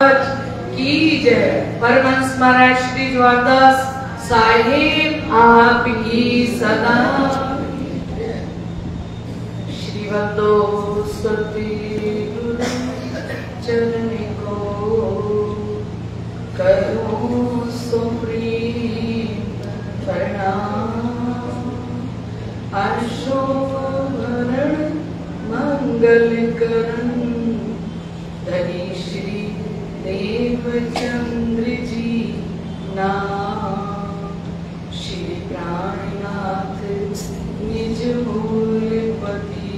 की जय। परमहंस महाराज श्री द्वारदास साहिब आपकी सदा। श्रीवतो सतगुरु चरण को करूं सुप्रीम प्रणाम। अशोभरण मंगल करण धनी श्री देवचंद्र जी नाम। श्री प्राणनाथ निज मूलपति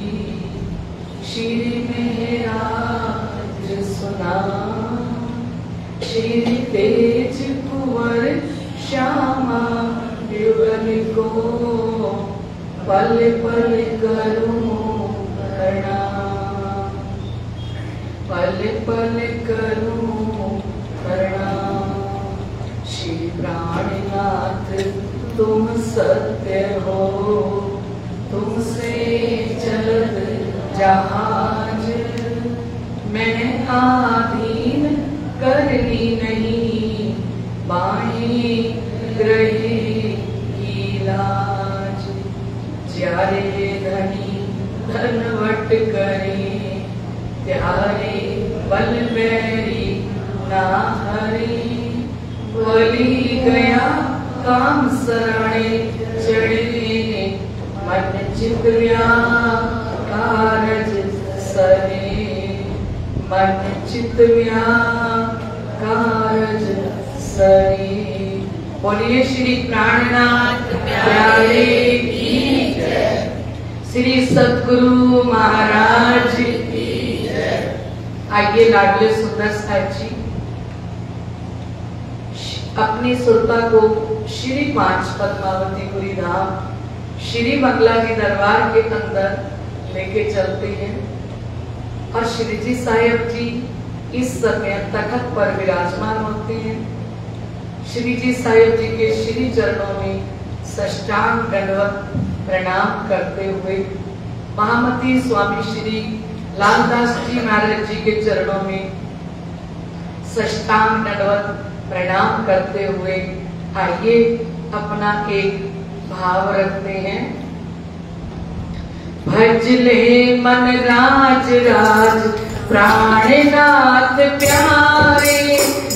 श्री मेहराज सुना। श्री तेज कुंवर श्यामा युगल को पल पल करूं प्रणाम। पल पल करूं प्रणाम। श्री प्राणनाथ तुम सत्य हो, तुमसे चलत जहाज। मैं आधीन करनी नहीं, बाहें ग्रहे की लाज। ज्यारे धनी धनवट करे, त्यारे बल बैरी ना हरे। बलि गया काम सराणे चढ़े, मन चित कारज सरे। मन चित कारज सरे। बोलिए श्री प्राणनाथ प्यारे की जय। श्री सतगुरु महाराज की जय। आइए लाडले सुंदर साहिब जी अपनी सुरता को श्री 5 पद्मावतीपुरी धाम श्री बंगला के दरबार के अंदर लेके चलते हैं। और श्री जी साहिब जी इस समय तखत पर विराजमान होते हैं। श्री जी साहिब जी के श्री चरणों में साष्टांग दंडवत प्रणाम करते हुए महामती स्वामी श्री लालदास जी महाराज जी के चरणों में साष्टांग दंडवत प्रणाम करते हुए आइए अपना एक भाव रखते हैं। भज ले मन राज राज प्राणनाथ प्यारे।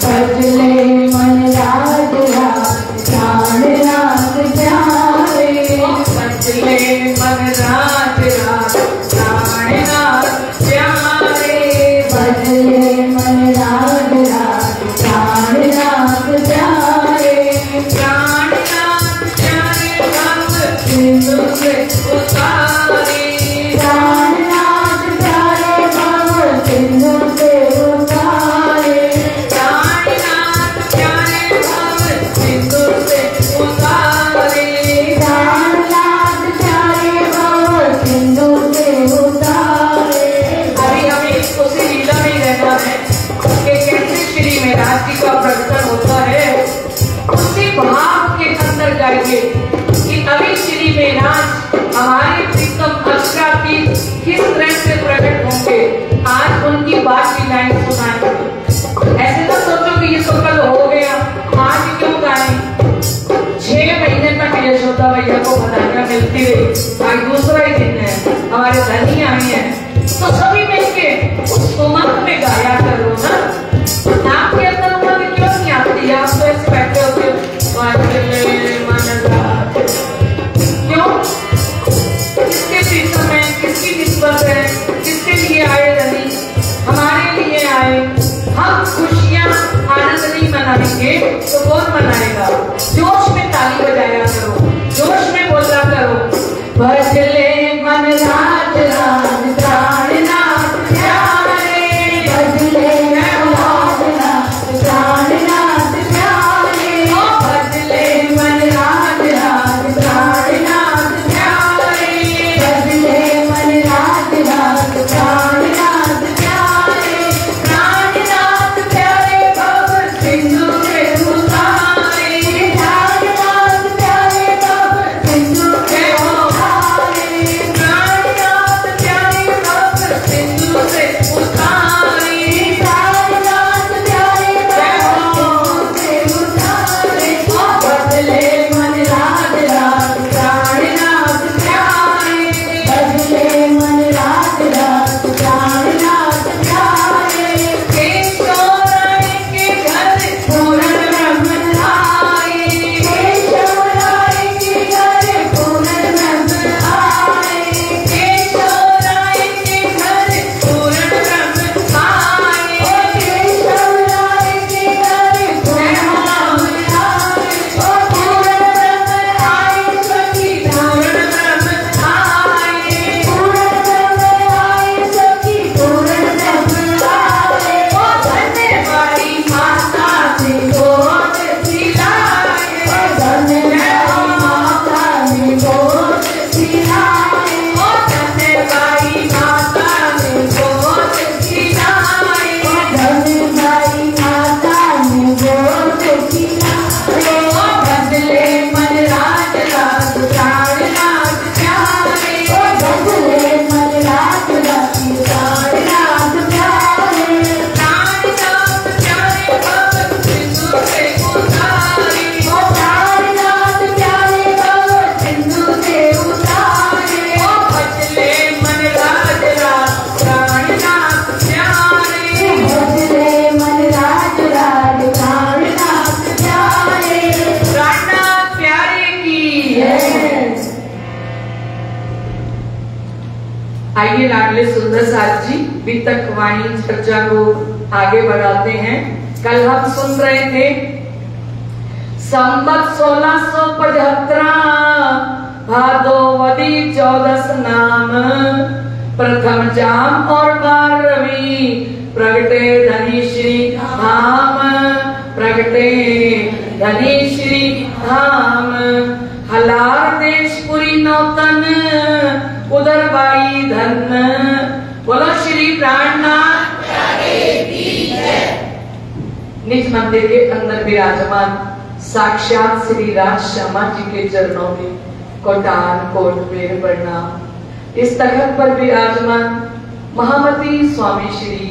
भज ले मन राज राज प्राणनाथ प्यारे। भज ले मन राज राज प्राणनाथ प्यारे। भज ले मन राज राज प्राणनाथ प्यारे। प्राणनाथ प्यारे भक्त सिंधु से उतारे। प्राणनाथ प्यारे भव सिंधु से उतारे। प्राणनाथ प्यारे भक्त सिंधु से उतारे। प्राणनाथ प्यारे भव सिंधु से उतारे। अभी हमें उसी लीला में रहना है कि कैसे श्री मेहराज जी का प्रकटन होता है। उसी भाव के अंदर जाइए कि अभी श्री मेहराज हमारे प्रीतम अक्षरा की किस तरह से प्रकट होंगे। आज उनकी बात की लाइन सुनाएंगे। ऐसे तो सोचो कि ये तो कल हो गया, आज क्यों गाएं। 6 महीने तक यशोदा भैया को बधाइयां मिलती रही। आज दूसरा ही दिन है, हमारे धनी आए हैं, तो सभी मिलके उस उमंग में गाया करो ना। आपके अंदर उमंग क्यों नहीं आती? आप तो ऐसे बैठे होते हो क्यों? किसके पीछे में, किसकी निस्बत है, किसके लिए आए धनी? हमारे लिए आए। हम खुशियां आनंद नहीं मनाएंगे तो कौन मनाएगा? जोश में ताली बजाया करो, जोश में बोला करो। भज ले मन राज राज प्राणनाथ प्यारे। भज ले मन राज राज प्राणनाथ प्यारे। भज ले मन राज राज प्राणनाथ प्यारे। भज ले मन राज राज प्राणनाथ प्यारे। प्राणनाथ प्यारे भव सिंधु से उतारे। प्राणनाथ प्यारे भव सिंधु से उतारे। लाडले सुंदर साथ जी वितक वाणी चर्चा को आगे बढ़ाते हैं। कल हम सुन रहे थे संवत 1675 भादोवदी 14 नाम प्रथम जाम और 12वीं प्रगटे धनी श्री धाम, प्रगटे धनी श्री धाम। हलार देशपुरी नौतन उधर बाई धन, बोलो श्री प्राणनाथ निज मंदिर के अंदर विराजमान साक्षात श्री राज श्यामा जी के चरणों में कोटान कोट मेरे प्रणाम। इस तखत पर विराजमान महामती स्वामी श्री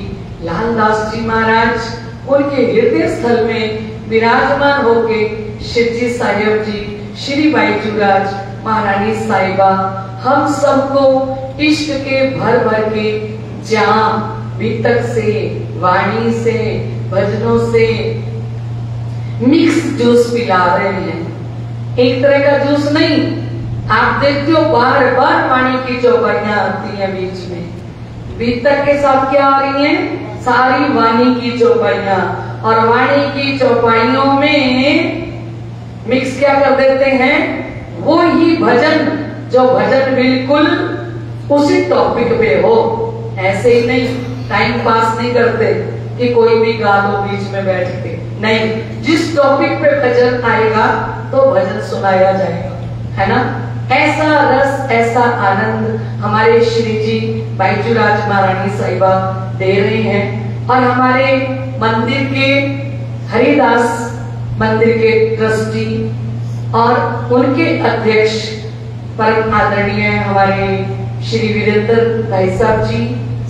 लालदास जी महाराज उनके हृदय स्थल में विराजमान होके शिव जी साहेब जी, श्री बाईजूराज, महारानी साहिबा हम सबको इश्क के भर भर के जाम वितक से, वाणी से, भजनों से मिक्स जूस पिला रहे हैं। एक तरह का जूस नहीं, आप देखते हो बार बार वाणी की चौपाइयां आती हैं बीच में। वितक के साथ क्या आ रही हैं? सारी वाणी की चौपाइयां, और वाणी की चौपाइयों में मिक्स क्या कर देते हैं? वो ही भजन जो भजन बिल्कुल उसी टॉपिक पे हो। ऐसे ही नहीं, टाइम पास नहीं करते कि कोई भी गा लो बीच में बैठ के, नहीं, जिस टॉपिक पे भजन आएगा तो भजन सुनाया जाएगा, है ना। ऐसा रस, ऐसा आनंद हमारे श्री जी बाईजूराज महारानी साहिबा दे रहे हैं। और हमारे मंदिर के हरिदास मंदिर के ट्रस्टी और उनके अध्यक्ष परम आदरणीय हमारे श्री वीरेंद्र भाई साहब जी,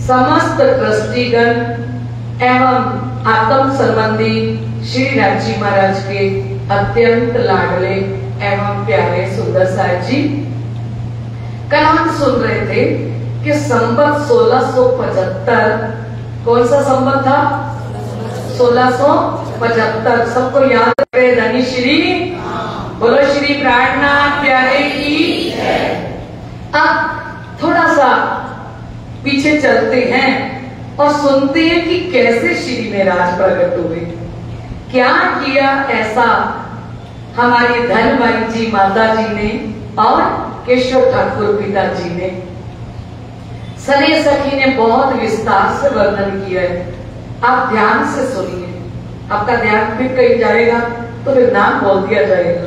समस्त ट्रस्टीगण एवं आत्म संबंधी श्री राजी महाराज के अत्यंत लाडले एवं प्यारे सुंदर साहब जी, कल हम सुन रहे थे कि संवत 1675, कौन सा संवत था? 1675। सबको याद रहे धनी श्री, बोलो श्री प्राणनाथ प्यारे की। अब थोड़ा सा पीछे चलते हैं और सुनते हैं कि कैसे श्री में राज प्रकट हुए, क्या किया ऐसा हमारी धनबाई जी माता जी ने और केशव ठाकुर पिताजी ने। सने सखी ने बहुत विस्तार से वर्णन किया है, आप ध्यान से सुनिए। आपका ध्यान भी कहीं जाएगा तो फिर नाम बोल दिया जाएगा।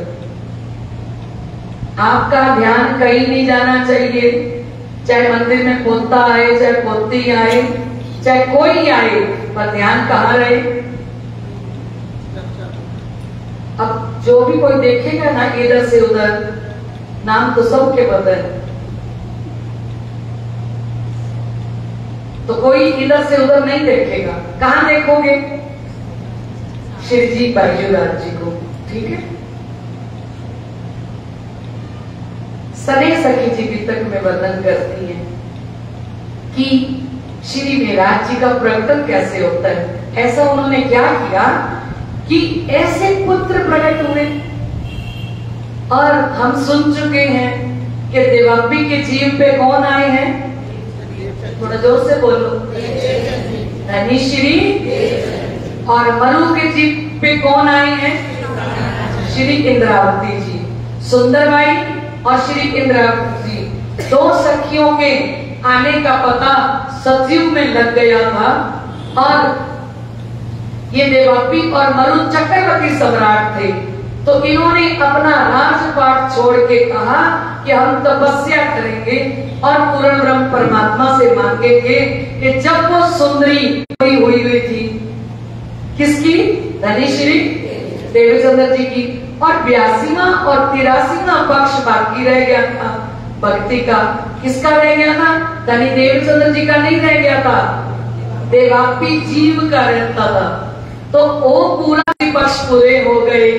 आपका ध्यान कहीं नहीं जाना चाहिए, चाहे मंदिर में पोता आए, चाहे पोती आए, चाहे कोई आए, पर ध्यान कहाँ रहे? अब जो भी कोई देखेगा ना इधर से उधर, नाम तो सबके पता है, तो कोई इधर से उधर नहीं देखेगा। कहाँ देखोगे? श्री जी बाईजूराज जी को, ठीक है। सने सखी जी वितक में वर्णन करती हैं कि श्री मेराज जी का प्रकटन कैसे होता है। ऐसा उन्होंने क्या किया कि ऐसे पुत्र प्रकट हुए। और हम सुन चुके हैं कि देवापी के जीव पे कौन आए हैं? थोड़ा जोर से बोलो। धनी श्री। और मरु के जीव पे कौन आए हैं? श्री इंद्रावती जी। सुंदरबाई और श्री इंद्रावती जी, दो सखियों के आने का पता सतयुग में लग गया था। और ये देवापी और मरु चक्रवर्ती सम्राट थे, तो इन्होंने अपना राजपाट छोड़ के कहा कि हम तपस्या करेंगे और पूर्ण ब्रह्म परमात्मा से मांगेंगे कि जब वो सुंदरी हुई थी, किसकी? धनीश्री देवचंद्र जी की। और 82वां और 83वां पक्ष बाकी रह गया था भक्ति का। किसका रह गया था? धनी देवचंद्र जी का नहीं रह गया था, देवापी जीव का रहता था। तो वो पूरा पक्ष पूरे हो गए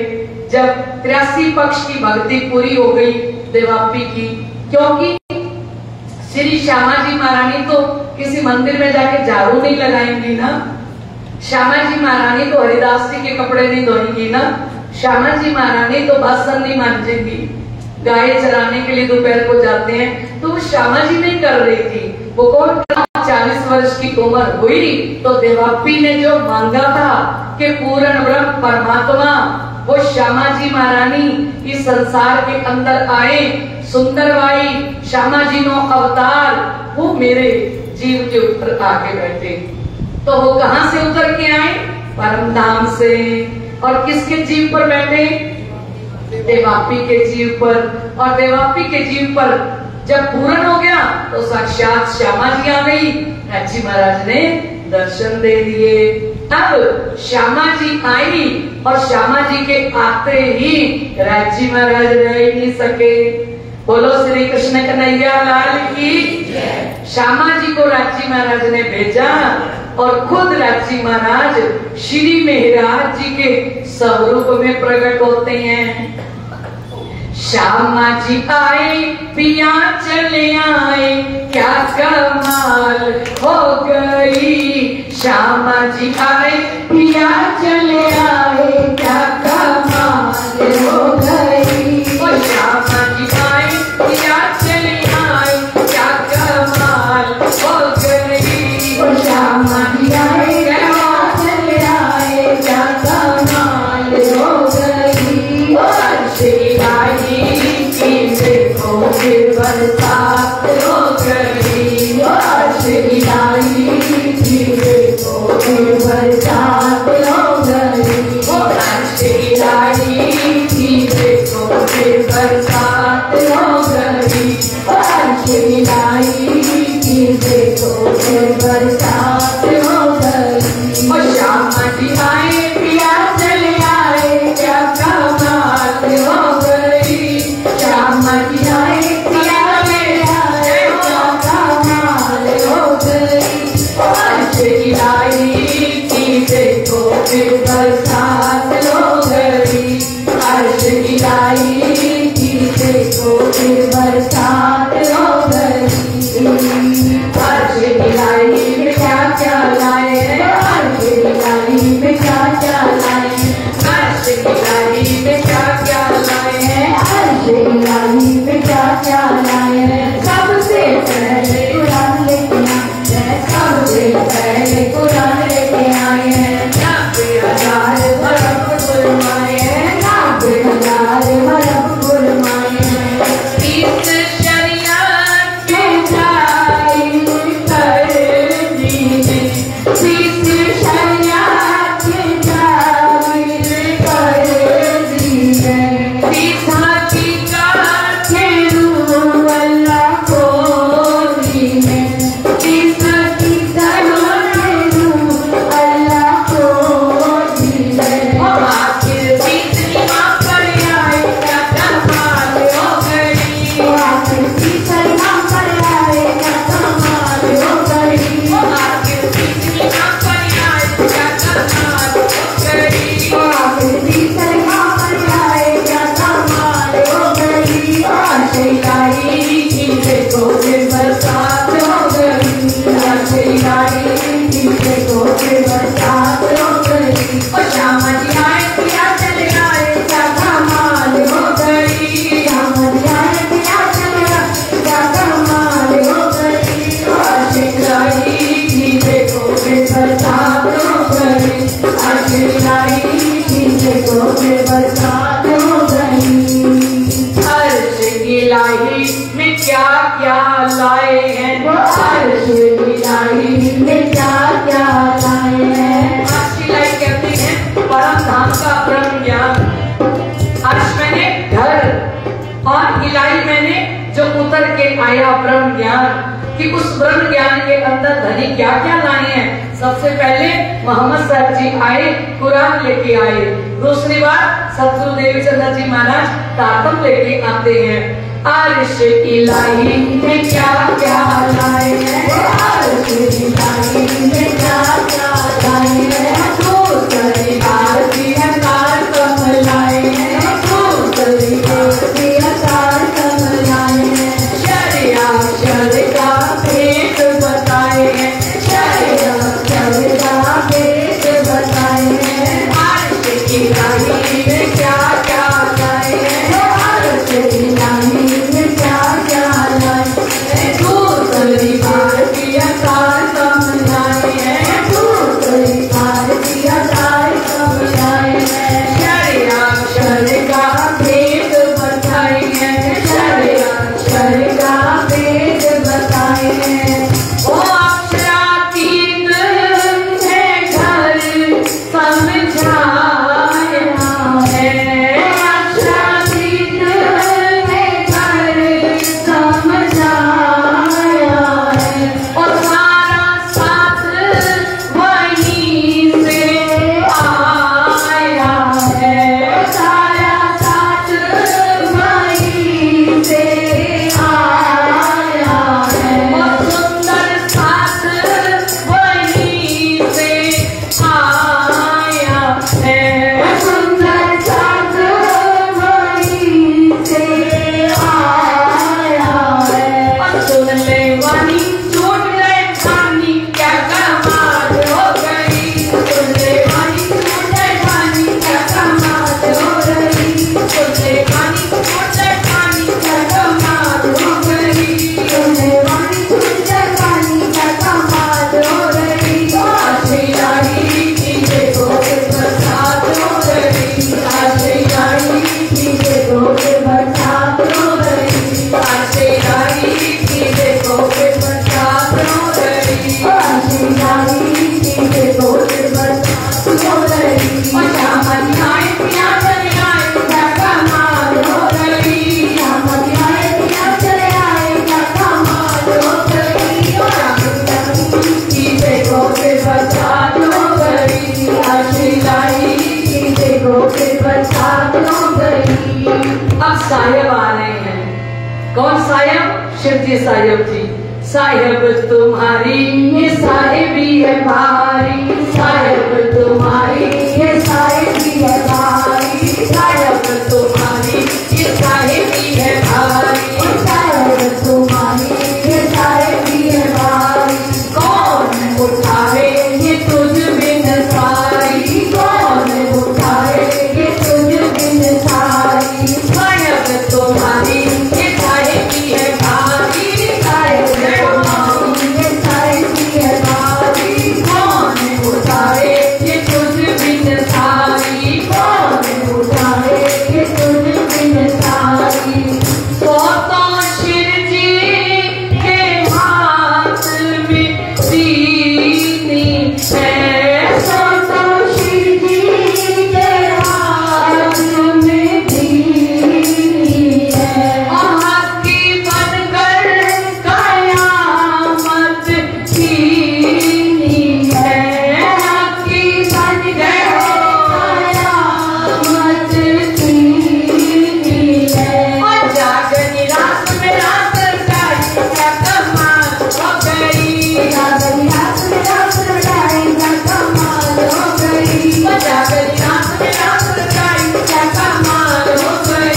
जब 83 पक्ष की भक्ति पूरी हो गई देवापी की। क्योंकि श्री श्यामा जी महारानी तो किसी मंदिर में जाके झाड़ू नहीं लगाएंगी ना, श्यामा जी महारानी तो हरिदास जी के कपड़े नहीं धोएंगी ना, श्यामा जी महारानी तो बासन नहीं मांजेंगी। गाय चराने के लिए दोपहर को जाते हैं तो वो श्यामा जी नहीं कर रही थी, वो कौन 40 वर्ष की उम्र हुई तो देवापी ने जो मांगा था कि पूर्ण ब्रह्म परमात्मा वो श्यामा जी महारानी इस संसार के अंदर आए, सुंदर बाई श्यामा जी नो अवतार वो मेरे जीव के ऊपर आके बैठे। तो वो कहां से उतर के आए? परम धाम से। और किसके जीव पर बैठे? देवापी के जीव पर। और देवापी के जीव पर जब पूर्ण हो गया तो साक्षात श्यामा जी आ गई। राजी महाराज ने दर्शन दे दिए। अब श्यामा जी आई और श्यामा जी के आते ही राजी महाराज रह ही नहीं सके। बोलो श्री कृष्ण कन्हैया लाल की। श्यामा जी को राजी महाराज ने भेजा और खुद राजी महाराज श्री मेहराज जी के स्वरूप में प्रकट होते हैं। श्यामा जी आए पिया चले आए, क्या कमाल हो गई। श्यामा जी आए पिया चले आए, क्या कमाल हो गई। ओ श्यामा जी आए पिया चले आए, क्या कमाल हो गई। ओ श्यामा जी आए पिया चले आए, क्या कमाल हो गई। ओ श्री आई की देखो फिर बरसात हो गई। ओ श्री आई की देखो फिर बरसात हो गई। ओ श्री आई की देखो फिर बरसात हो गई। ओ श्री आई की देखो फिर बरसात हो गई। ओ श्यामा जी आए पिया चले आए, क्या कमाल हो गई। श्यामा जी आए पिया चले आए, क्या कमाल हो गई। श्री आई की देखो फिर बरसात हो गई। श्री आई की देखो फिर बरसात हो गई। श्री आई में क्या क्या लाए हैं? श्री आई में क्या क्या लाए हैं। श्री आई में क्या क्या लाए हैं? श्री आई में क्या क्या लाए हैं। सबसे पहले कुरान लेके आए हैं, सबसे पहले कुरान लेके आए हैं। 90,000 बरफ फुलवाए हैं, 90,000 बरफ फुलवाए हैं। 30 शरियत के जाई कर दीजिए, 30 शरियत के जाई कर दीजिए। 30 हकीकत के रूह अल्लाह को दीजिए, 30 हकीकत के रूह अल्लाह को दीजिए। और आखिर 30 इमाम पर आए, क्या कमाल हो गई। आखिर 30 इमाम पर आए, क्या कमाल हो गई। और आखिर 30 इमाम पर आए, क्या कमाल हो गई। आखिर 30 इमाम पर आए, क्या कमाल हो गई। श्री आई की देखो फिर बरसात हो गई। श्री आई की देखो फिर बरसात हो गई। और श्यामा जी आए पिया चले आए, क्या कमाल हो गई। श्यामा जी आए पिया चले आए, क्या कमाल हो गई। श्री आई की देखो फिर बरसात हो गई। श्री आई की देखो फिर बरसात हो गई। अर्श की लाही में क्या क्या लाए हैं? श्री आई में क्या क्या लाए हैं। अर्श की लाही कहते हैं परम धाम का ब्रह्म ज्ञान। अर्श मैंने घर और इलाही मैंने जो उतर के आया ब्रह्म ज्ञान, कि उस ब्रह्म ज्ञान के अंदर धनी क्या क्या लाए हैं। सबसे पहले मोहम्मद साहब जी आए, कुरान लेके आए। दूसरी बात सतगुरु देवीचंद्र जी महाराज तातम लेके आते हैं। अर्श इलाही में क्या क्या लाए हैं। अर्श इलाही में क्या क्या लाए हैं। दूसरी बार की अकार कम लाए हैं। दूसरी बार अकार कम लाए हैं। शरिया शरिया भेद बताए हैं। शरिया शरिया भेद बताए हैं। अर्श इलाही में क्या क्या लाए हैं। अर्श इलाही में क्या क्या लाए हैं। दूसरी बार कौन साहेब? शिवजी साहेब जी। साहेब तुम्हारी ये साहेबी है भारी, साहेब तुम्हारी ये साहेबी है भारी, साहेब तुम्हारी ये साहेबी है भारी, साहेब तुम्हारी ये साहेबी है भारी। कौन उठावे ये तुझ बिन सारी, कौन उठावे ये तुझ बिन सारी, साहेब तुम्हारी ये साहेबी है भारी, साहेब तुम्हारी ये साहेबी है भारी। कौन उठावे ये तुझ बिन सारी, कौन उठावे ये तुझ बिन सारी। तो शिवजी के हाथ में दीनी है, तो शिवजी के हाथ में दीनी है, हस्ती बनकर कयामत कीनी है, हस्ती बनकर कयामत कीनी है। और जागनी रात में रात रचाई क्या कमाल हो गई, जागनी रात में रात रचाई क्या कमाल हो गई, जागनी रात में रात रचाई क्या कमाल हो गई,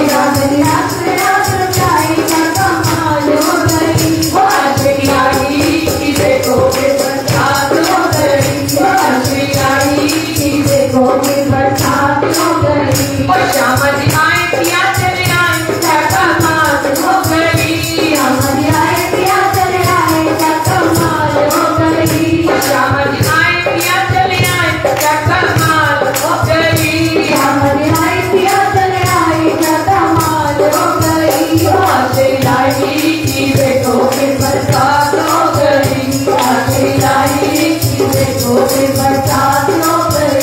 जागनी रात में रात रचाई क्या कमाल हो गई। वो आशिकी आई कि देखो के बरसात हो गई, वो आशिकी आई कि देखो के बरसात हो गई। वो श्याम जी आए पिया चले आए क्या कमाल हो गई, श्याम जी आए पिया चले आए क्या कमाल हो गई, श्याम जी आए पिया चले आए क्या कमाल हो गई, श्याम जी आए पिया चले आए क्या कमाल हो गई। आशिकी आई कि देखो के बरसात हो गई, आशिकी आई कि देखो के बरसात हो गई।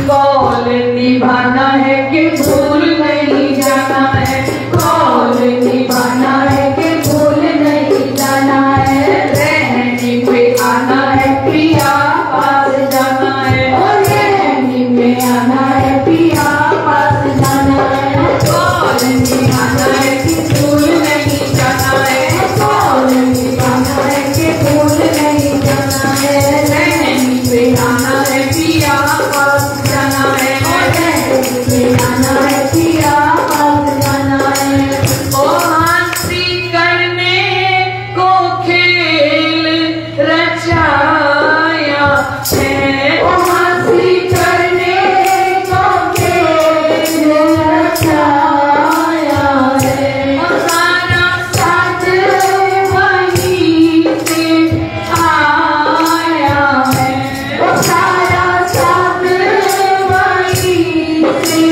कौन निभाना है कि भूल नहीं जाना है, कौन निभाना है कि भूल नहीं जाना है, रहनी पे आना है पिया पास जाना है, और रहनी में आना है पिया पास जाना है। कौन निभाना है कि भूल नहीं जाना है, कौन निभाना है कि भूल नहीं जाना है, रहनी पे आना है पिया पास जाना है, और रहनी पे आना है पिया पास जाना है। ओ हंसी करने को खेल रचाया है, ओ हंसी करने को खेल रचाया है, और सारा साथ वहीं से आया है, और सारा साथ वहीं से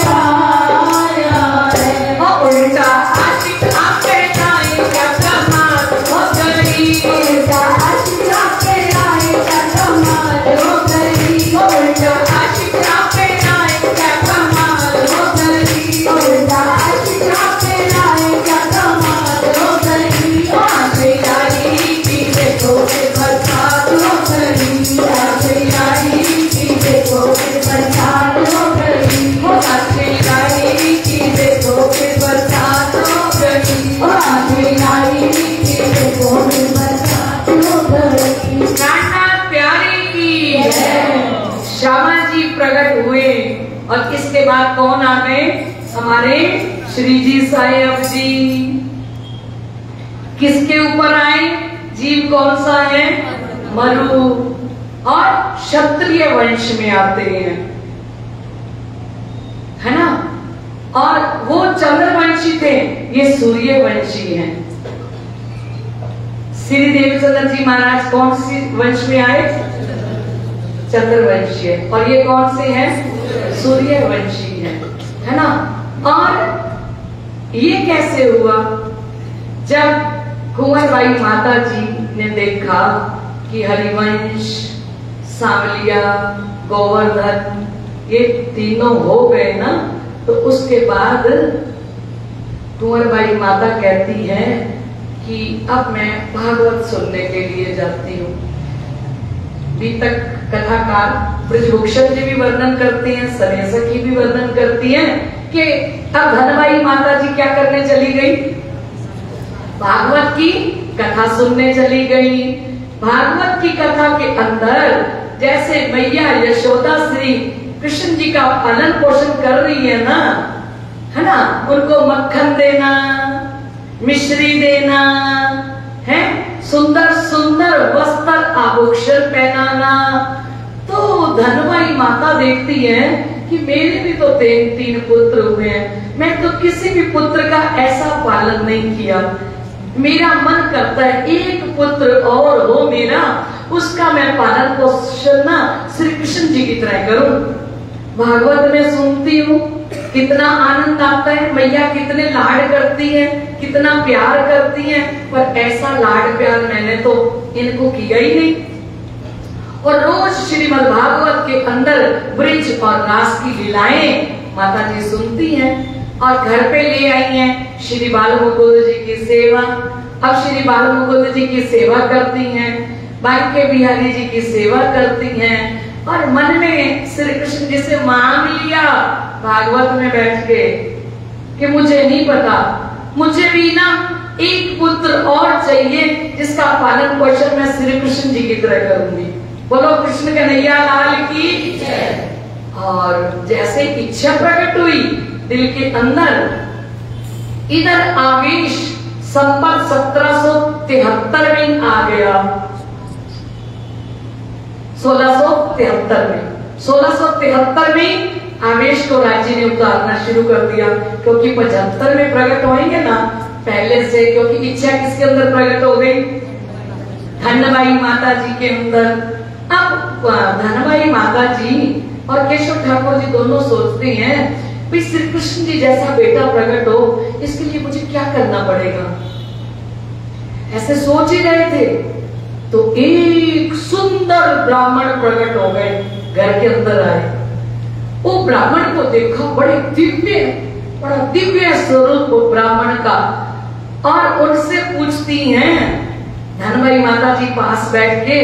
आया है। और उल्टा आशिक आपके लाए क्या कमाल हो गई, उल्टा आशिक आपके लाए क्या कमाल हो गई, उल्टा आशिक आपके लाए क्या कमाल हो गई, उल्टा आशिक आपके लाए क्या कमाल हो गई। आशिक आई कि देखो के बरसात हो गई, आशिक आई कि देखो के बरसात हो गई, आशिक आई कि देखो के बरसात हो गई, आशिक आई कि देखो के बरसात हो गई। नाना प्यारे की श्यामा जी प्रकट हुए, और इसके बाद कौन आ गए? हमारे श्री जी साहेब जी। किसके ऊपर आए? जीव कौन सा है? मरु, और क्षत्रिय वंश में आते हैं, है ना। और वो चंद्रवंशी थे, ये सूर्यवंशी हैं। श्री देवचंद्र जी महाराज कौन सी वंश में आए? चंद्रवंशी है, और ये कौन से हैं? सूर्यवंशी है ना। और ये कैसे हुआ? जब कुंवरबाई माता जी ने देखा कि हरिवंश, सांवलिया, गोवर्धन ये तीनों हो गए ना, तो उसके बाद कुंवरबाई माता कहती है कि अब मैं भागवत सुनने के लिए जाती हूँ। अभी तक कथाकार ब्रजभूषण जी भी वर्णन करती हैं, सनेसकी भी वर्णन करती हैं कि अब धनबाई माता जी क्या करने चली गई? भागवत की कथा सुनने चली गई। भागवत की कथा के अंदर जैसे मैया यशोदा श्री कृष्ण जी का पालन पोषण कर रही है ना, है ना, उनको मक्खन देना, मिश्री देना है, सुंदर सुंदर वस्त्र आभूषण पहनाना, तो धनवाई माता देखती है कि मेरे भी तो तीन पुत्र हुए हैं, मैं तो किसी भी पुत्र का ऐसा पालन नहीं किया। मेरा मन करता है एक पुत्र और हो मेरा, उसका मैं पालन पोषण ना श्री कृष्ण जी की तरह करूं। भागवत में सुनती हूँ कितना आनंद आता है, मैया कितने लाड करती है, कितना प्यार करती है, पर ऐसा लाड प्यार मैंने तो इनको किया ही नहीं। और रोज श्रीमद् भागवत के अंदर ब्रज और रास की लीलाएं माता जी सुनती हैं और घर पे ले आई हैं श्री बाल मुकुंद जी की सेवा। अब श्री बाल मुकुंद जी की सेवा करती हैं, बांके बिहारी जी की सेवा करती हैं और मन में श्री कृष्ण जी से मांग लिया भागवत में बैठ के कि मुझे नहीं पता, मुझे भी ना एक पुत्र और चाहिए जिसका पालन पोषण मैं श्री कृष्ण जी की तरह करूंगी। बोलो कृष्ण कन्हैया लाल की जय। और जैसे इच्छा प्रकट हुई दिल के अंदर, इधर आवेश संवत 1773 में आ गया। 1673 में आवेश को राज्य ने उतारना शुरू कर दिया, क्योंकि 75 में प्रकट होंगे ना पहले से, क्योंकि इच्छा किसके अंदर प्रकट हो गई, धनबाई माता जी के अंदर। अब धनबाई माता जी और केशव ठाकुर जी दोनों सोचते हैं भाई श्री कृष्ण जी जैसा बेटा प्रकट हो, इसके लिए मुझे क्या करना पड़ेगा। ऐसे सोच ही रहे थे तो एक सुंदर ब्राह्मण प्रकट हो गए, घर के अंदर आए। वो ब्राह्मण को देखा, बड़ा दिव्य स्वरूप ब्राह्मण का, और उनसे पूछती हैं धनबाई माता जी पास बैठ के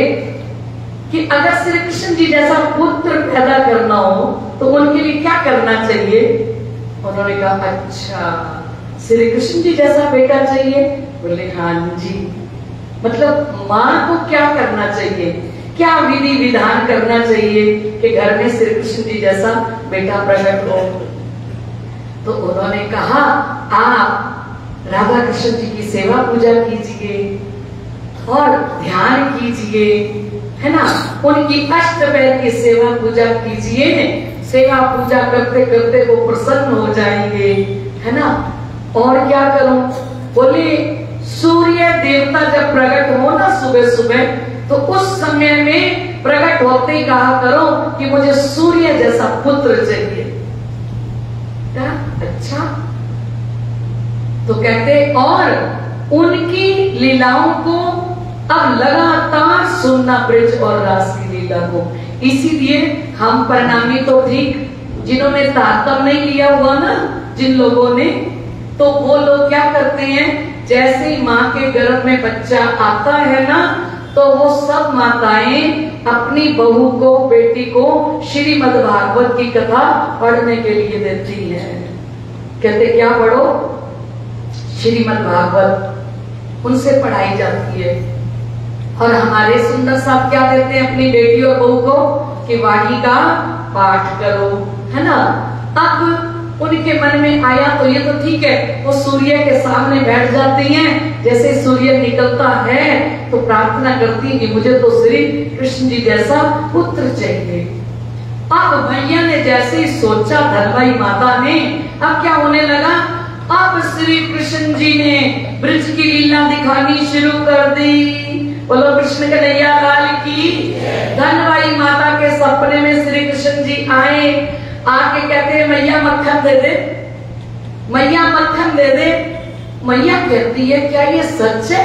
कि अगर श्री कृष्ण जी जैसा पुत्र पैदा करना हो तो उनके लिए क्या करना चाहिए। उन्होंने कहा अच्छा श्री कृष्ण जी जैसा बेटा चाहिए। बोले हाँ जी, मतलब माँ को क्या करना चाहिए, क्या विधि विधान करना चाहिए कि घर में श्री कृष्ण जी जैसा बेटा प्रकट हो। तो उन्होंने कहा आप राधा कृष्ण जी की सेवा पूजा कीजिए और ध्यान कीजिए, है ना, उनकी अष्टपैर की सेवा पूजा कीजिए। सेवा पूजा करते करते वो प्रसन्न हो जाएंगे, है ना। और क्या करूं, बोले सूर्य देवता जब प्रकट हो ना सुबह सुबह, तो उस समय में प्रकट होते ही कहा करो कि मुझे सूर्य जैसा पुत्र चाहिए। क्या अच्छा, तो कहते और उनकी लीलाओं को अब लगातार सुनना ब्रज और रास की लीला को। इसीलिए हम परिणामी तो ठीक, जिन्होंने तारतम नहीं लिया हुआ ना जिन लोगों ने, तो वो लोग क्या करते हैं, जैसे ही माँ के गर्भ में बच्चा आता है ना, तो वो सब माताएं अपनी बहू को, बेटी को श्रीमद् भागवत की कथा पढ़ने के लिए देती हैं। कहते क्या पढ़ो, श्रीमद् भागवत उनसे पढ़ाई जाती है। और हमारे सुंदर साहब क्या देते हैं अपनी बेटी और बहू को कि वाणी का पाठ करो, है ना। अब उनके मन में आया तो ये तो ठीक है, वो सूर्य के सामने बैठ जाती हैं, जैसे सूर्य निकलता है तो प्रार्थना करती है कि मुझे तो श्री कृष्ण जी जैसा पुत्र चाहिए। अब भैया ने जैसे ही सोचा धनबाई माता ने, अब क्या होने लगा, अब श्री कृष्ण जी ने ब्रज की लीला दिखानी शुरू कर दी। बोलो कृष्ण कन्हैया लाल की। धनबाई माता के सपने में श्री कृष्ण जी आए, आके कहते हैं मैया मक्खन दे दे, मैया मक्खन दे दे। मैया कहती है क्या ये सच है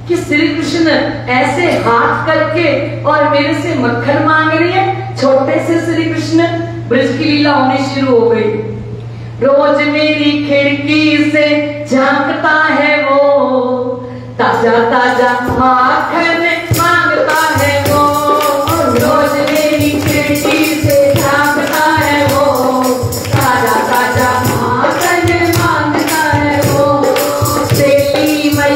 कि श्री कृष्ण ऐसे हाथ करके और मेरे से मक्खन मांग रही है। छोटे से श्री कृष्ण, ब्रज की लीला होनी शुरू हो गई। रोज मेरी खिड़की से झांकता है वो, ताजा ताजा माखन मांगता है वो। रोज मेरी खिड़की से झांकता है वो, ताजा ताजा माखन मांगता है वो। तेली मई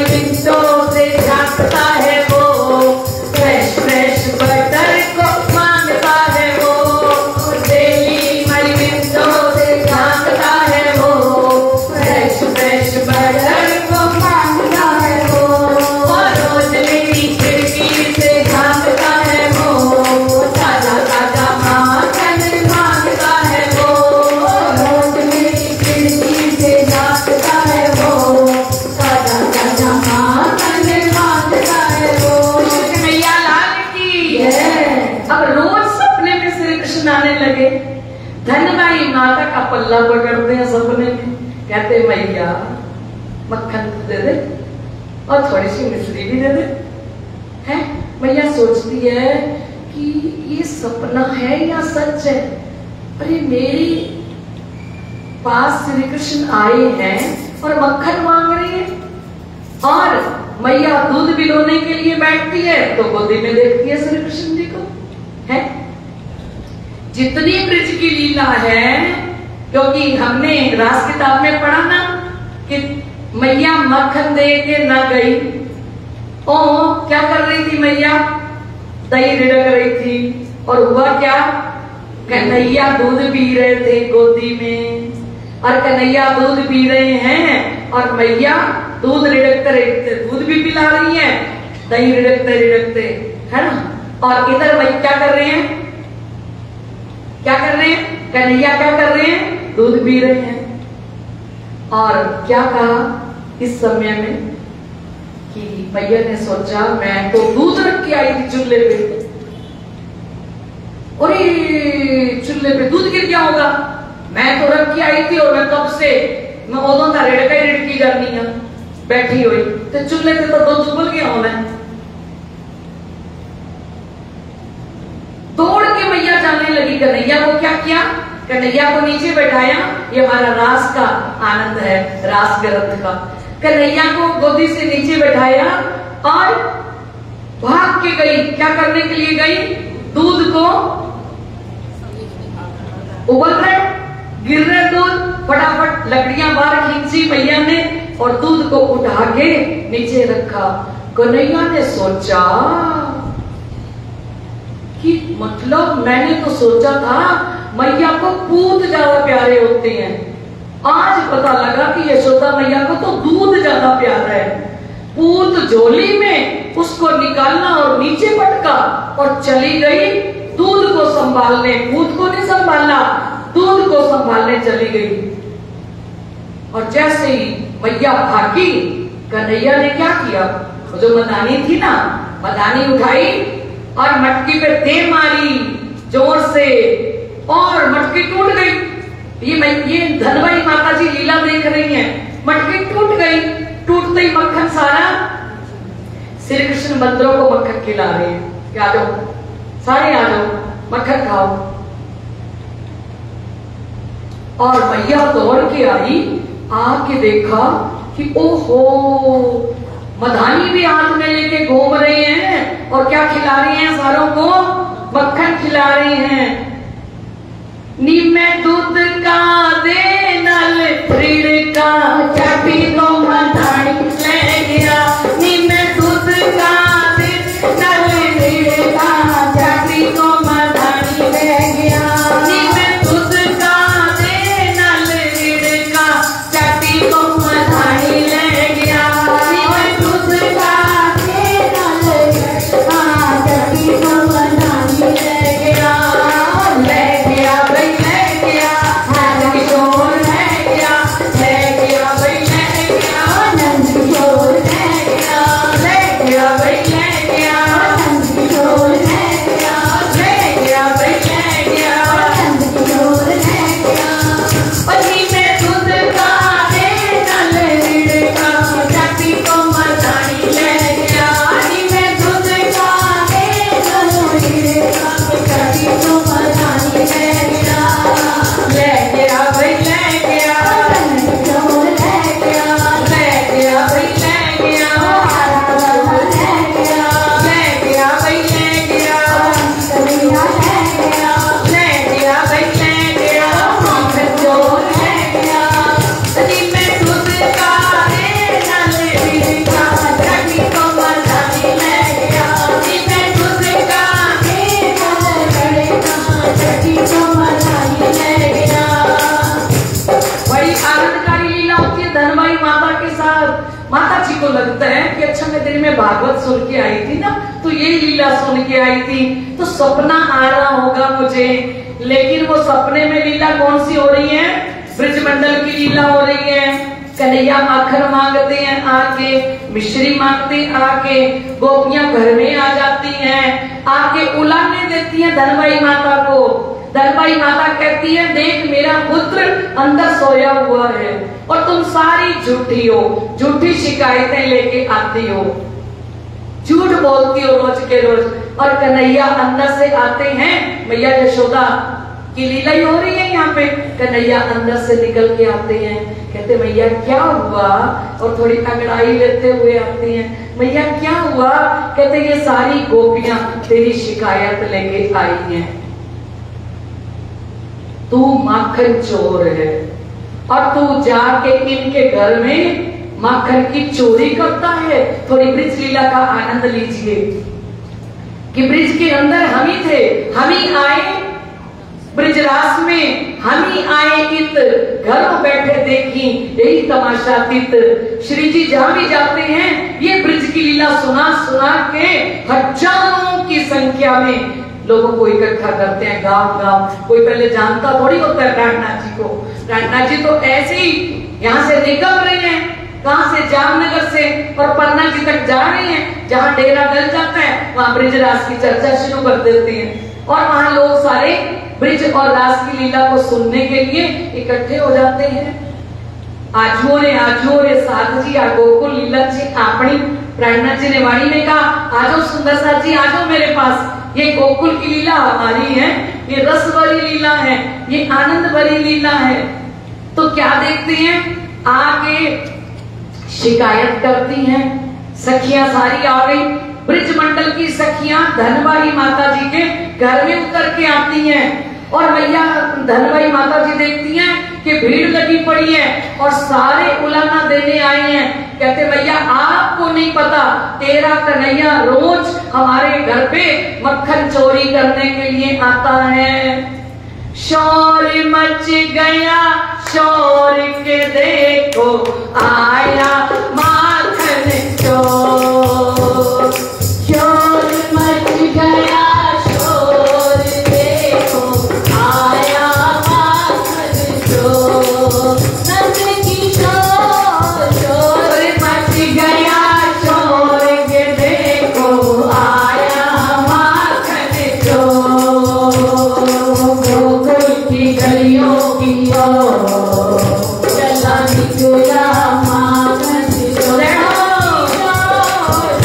आने लगे। धनबाई माता का पल्ला पकड़ते हैं सपने में, कहते मैया मक्खन दे दे और थोड़ी सी मिश्री भी दे दे। है मैया सोचती है कि ये सपना है या सच है। अरे मेरे पास श्री कृष्ण आए हैं और मक्खन मांग रहे हैं, और मैया दूध पिलाने के लिए बैठती है तो गोदी में देखती है श्री कृष्ण जी को। है जितनी ब्रज की लीला है, क्योंकि हमने रास किताब में पढ़ा ना कि मैया मक्खन दे के ना गई, ओ क्या कर रही थी मैया, दही रिड़क रही थी। और हुआ क्या, कन्हैया दूध पी रहे थे गोदी में, और कन्हैया दूध पी रहे हैं और मैया दूध रिड़कते रिड़कते दूध भी पिला रही है, दही रिड़कते रिड़कते, है ना। और इधर भाई क्या कर रहे हैं, क्या कर रहे हैं, कन्हैया क्या कर रहे हैं, दूध पी रहे हैं। और क्या कहा इस समय में कि मैया ने सोचा मैं तो दूध रख के आई थी चूल्हे पे, और चूल्हे पे दूध गिर गया होगा, मैं तो रख के आई थी और मैं कब से मैं ओदों का रिड़का ही रिड़की जानी है बैठी हुई, तो चूल्हे पे तो दूध उबल गया होना है। तोड़ के मैया जाने लगी। कन्हैया को क्या किया, कन्हैया को नीचे बैठाया, ये हमारा रास का आनंद है, रास ग्रंथ का। कन्हैया को गोदी से नीचे बैठाया और भाग के गई, क्या करने के लिए गई, दूध को उबल रहे, गिर रहे दूध, फटाफट लकड़ियां बाहर खींची मैया ने और दूध को उठा के नीचे रखा। कन्हैया ने सोचा कि मतलब मैंने तो सोचा था मैया को पूत ज्यादा प्यारे होते हैं, आज पता लगा कि यशोदा मैया को तो दूध ज्यादा प्यारा है। पूत झोली में उसको निकालना और नीचे पटका और चली गई दूध को संभालने, पूत को नहीं संभालना, दूध को संभालने चली गई। और जैसे ही मैया भागी, कन्हैया ने क्या किया, जो मदानी थी ना, मदानी उठाई और मटकी पे दे मारी जोर से और मटकी टूट गई। ये धनबाई माता जी लीला देख रही हैं, मटकी टूट गई। टूटते ही मक्खन सारा, श्री कृष्ण बंदरों को मक्खन खिला रहे हैं कि आ जाओ सारे आ जाओ मक्खन खाओ। और मैया दौड़ के आई, आके देखा कि ओहो मधानी भी हाथ में लेके घूम रहे हैं और क्या खिला रही हैं, सारों को मक्खन खिला रही हैं। नीमे दूध का दे नल ऋण का चाटी को मधानी ले गया, नीमे दूध का दे नल ऋण का चाटी को मधानी ले गया, नीमे दूध का दे नल ऋण का चाटी को मधानी ले गया, नीमे दूध का दे नल चाटी को मधानी ले गया, ले गया भाई ले गया, नंद किशोर ले गया, ले गया भाई ले गया, नंद किशोर ले गया, ले गया भाई ले गया, नंद किशोर ले गया, ले गया भाई ले गया, नंद किशोर ले गया। पति में दूध का दे नल ऋण का चाटी को मधानी ले गया, पति में दूध का दे नल ऋण का चाटी को मधानी ले गया, ले गया भाई ले गया, नंद किशोर ले गया, ले गया भाई ले गया, ले गया, ले गया भाई ले गया, कन्हैया ले गया, ले गया भाई ले गया, किशोर ले गया। पति में दूध का दे नल ऋण का चाटी को मधानी ले गया, पति में दूध का दे नल ऋण का चाटी को मधानी ले गया। बड़ी आनंदकारी लीला होती है धनबाई माता के साथ। माता जी को लगता है कि अच्छा मैं दिन में भागवत सुन के आई थी ना, तो ये लीला सुन के आई थी, तो सपना आ रहा होगा मुझे। लेकिन वो सपने में लीला कौन सी हो रही है, ब्रजमंडल की लीला हो रही है। कन्हैया माखन मांगते हैं आके, मिश्री मांगते आके, गोपियां घर में आ जाती हैं, आके उलाने देती हैं धनबाई माता को। धनबाई माता कहती है देख मेरा पुत्र अंदर सोया हुआ है और तुम सारी झूठी हो, झूठी शिकायतें लेके आती हो, झूठ बोलती हो रोज के रोज। और कन्हैया अंदर से आते हैं, मैया यशोदा की लीला ही हो रही है यहाँ पे। कन्हैया अंदर से निकल के आते हैं, कहते मैया क्या हुआ, और थोड़ी अंगड़ाई लेते हुए आते हैं, मैया क्या हुआ। कहते ये सारी गोपियां तेरी शिकायत लेके आई हैं, तू माखन चोर है और तू जाके इनके घर में माखन की चोरी करता है। थोड़ी ब्रिज लीला का आनंद लीजिए कि ब्रिज के अंदर हम ही थे, हम ही आए ब्रिजरास में, हम ही आए इत घरों बैठे देखी यही तमाशा तीत। श्री जी जहां भी जाते हैं ये ब्रिज की लीला सुना सुना के हजारों की संख्या में लोगों को इकट्ठा करते हैं गांव गांव। कोई पहले जानता थोड़ी होता है प्राणनाथ जी को, प्राणनाथ जी तो ऐसे ही यहाँ से निकल रहे हैं, कहां से, जामनगर से, और पन्ना जी तक जा रहे हैं। जहां डेरा डल जाता है वहां ब्रिजरास की चर्चा शुरू कर देती है और वहां लोग सारे ब्रिज और रास की लीला को सुनने के लिए इकट्ठे हो जाते हैं। आजो रे साथ जी आ गोकुल लीला जी आपनी। प्राणनाथ जी ने वाणी में कहा आजो सुंदर साथ जी, आजो मेरे पास, ये गोकुल की लीला हमारी है, ये रस भरी लीला है, ये आनंद भरी लीला है। तो क्या देखते हैं, आगे शिकायत करती हैं, सखियां सारी आ गई, ब्रिज मंडल की सखियां धनबाई माता जी के घर में उतर के आती हैं और मैया धनबाई माता जी देखती हैं कि भीड़ लगी पड़ी है और सारे उलाना देने आए हैं। कहते मैया आपको नहीं पता, तेरा कन्हैया रोज हमारे घर पे मक्खन चोरी करने के लिए आता है। शोर मच गया, शोर के देखो आया माखन चोर। शोर मच गया, शोर देखो आया माखन चोर। नंद किशोर शोर मच गया, शोर के देखो आया माखन चोर। गलियों की ओर चला निकला माखन चोर।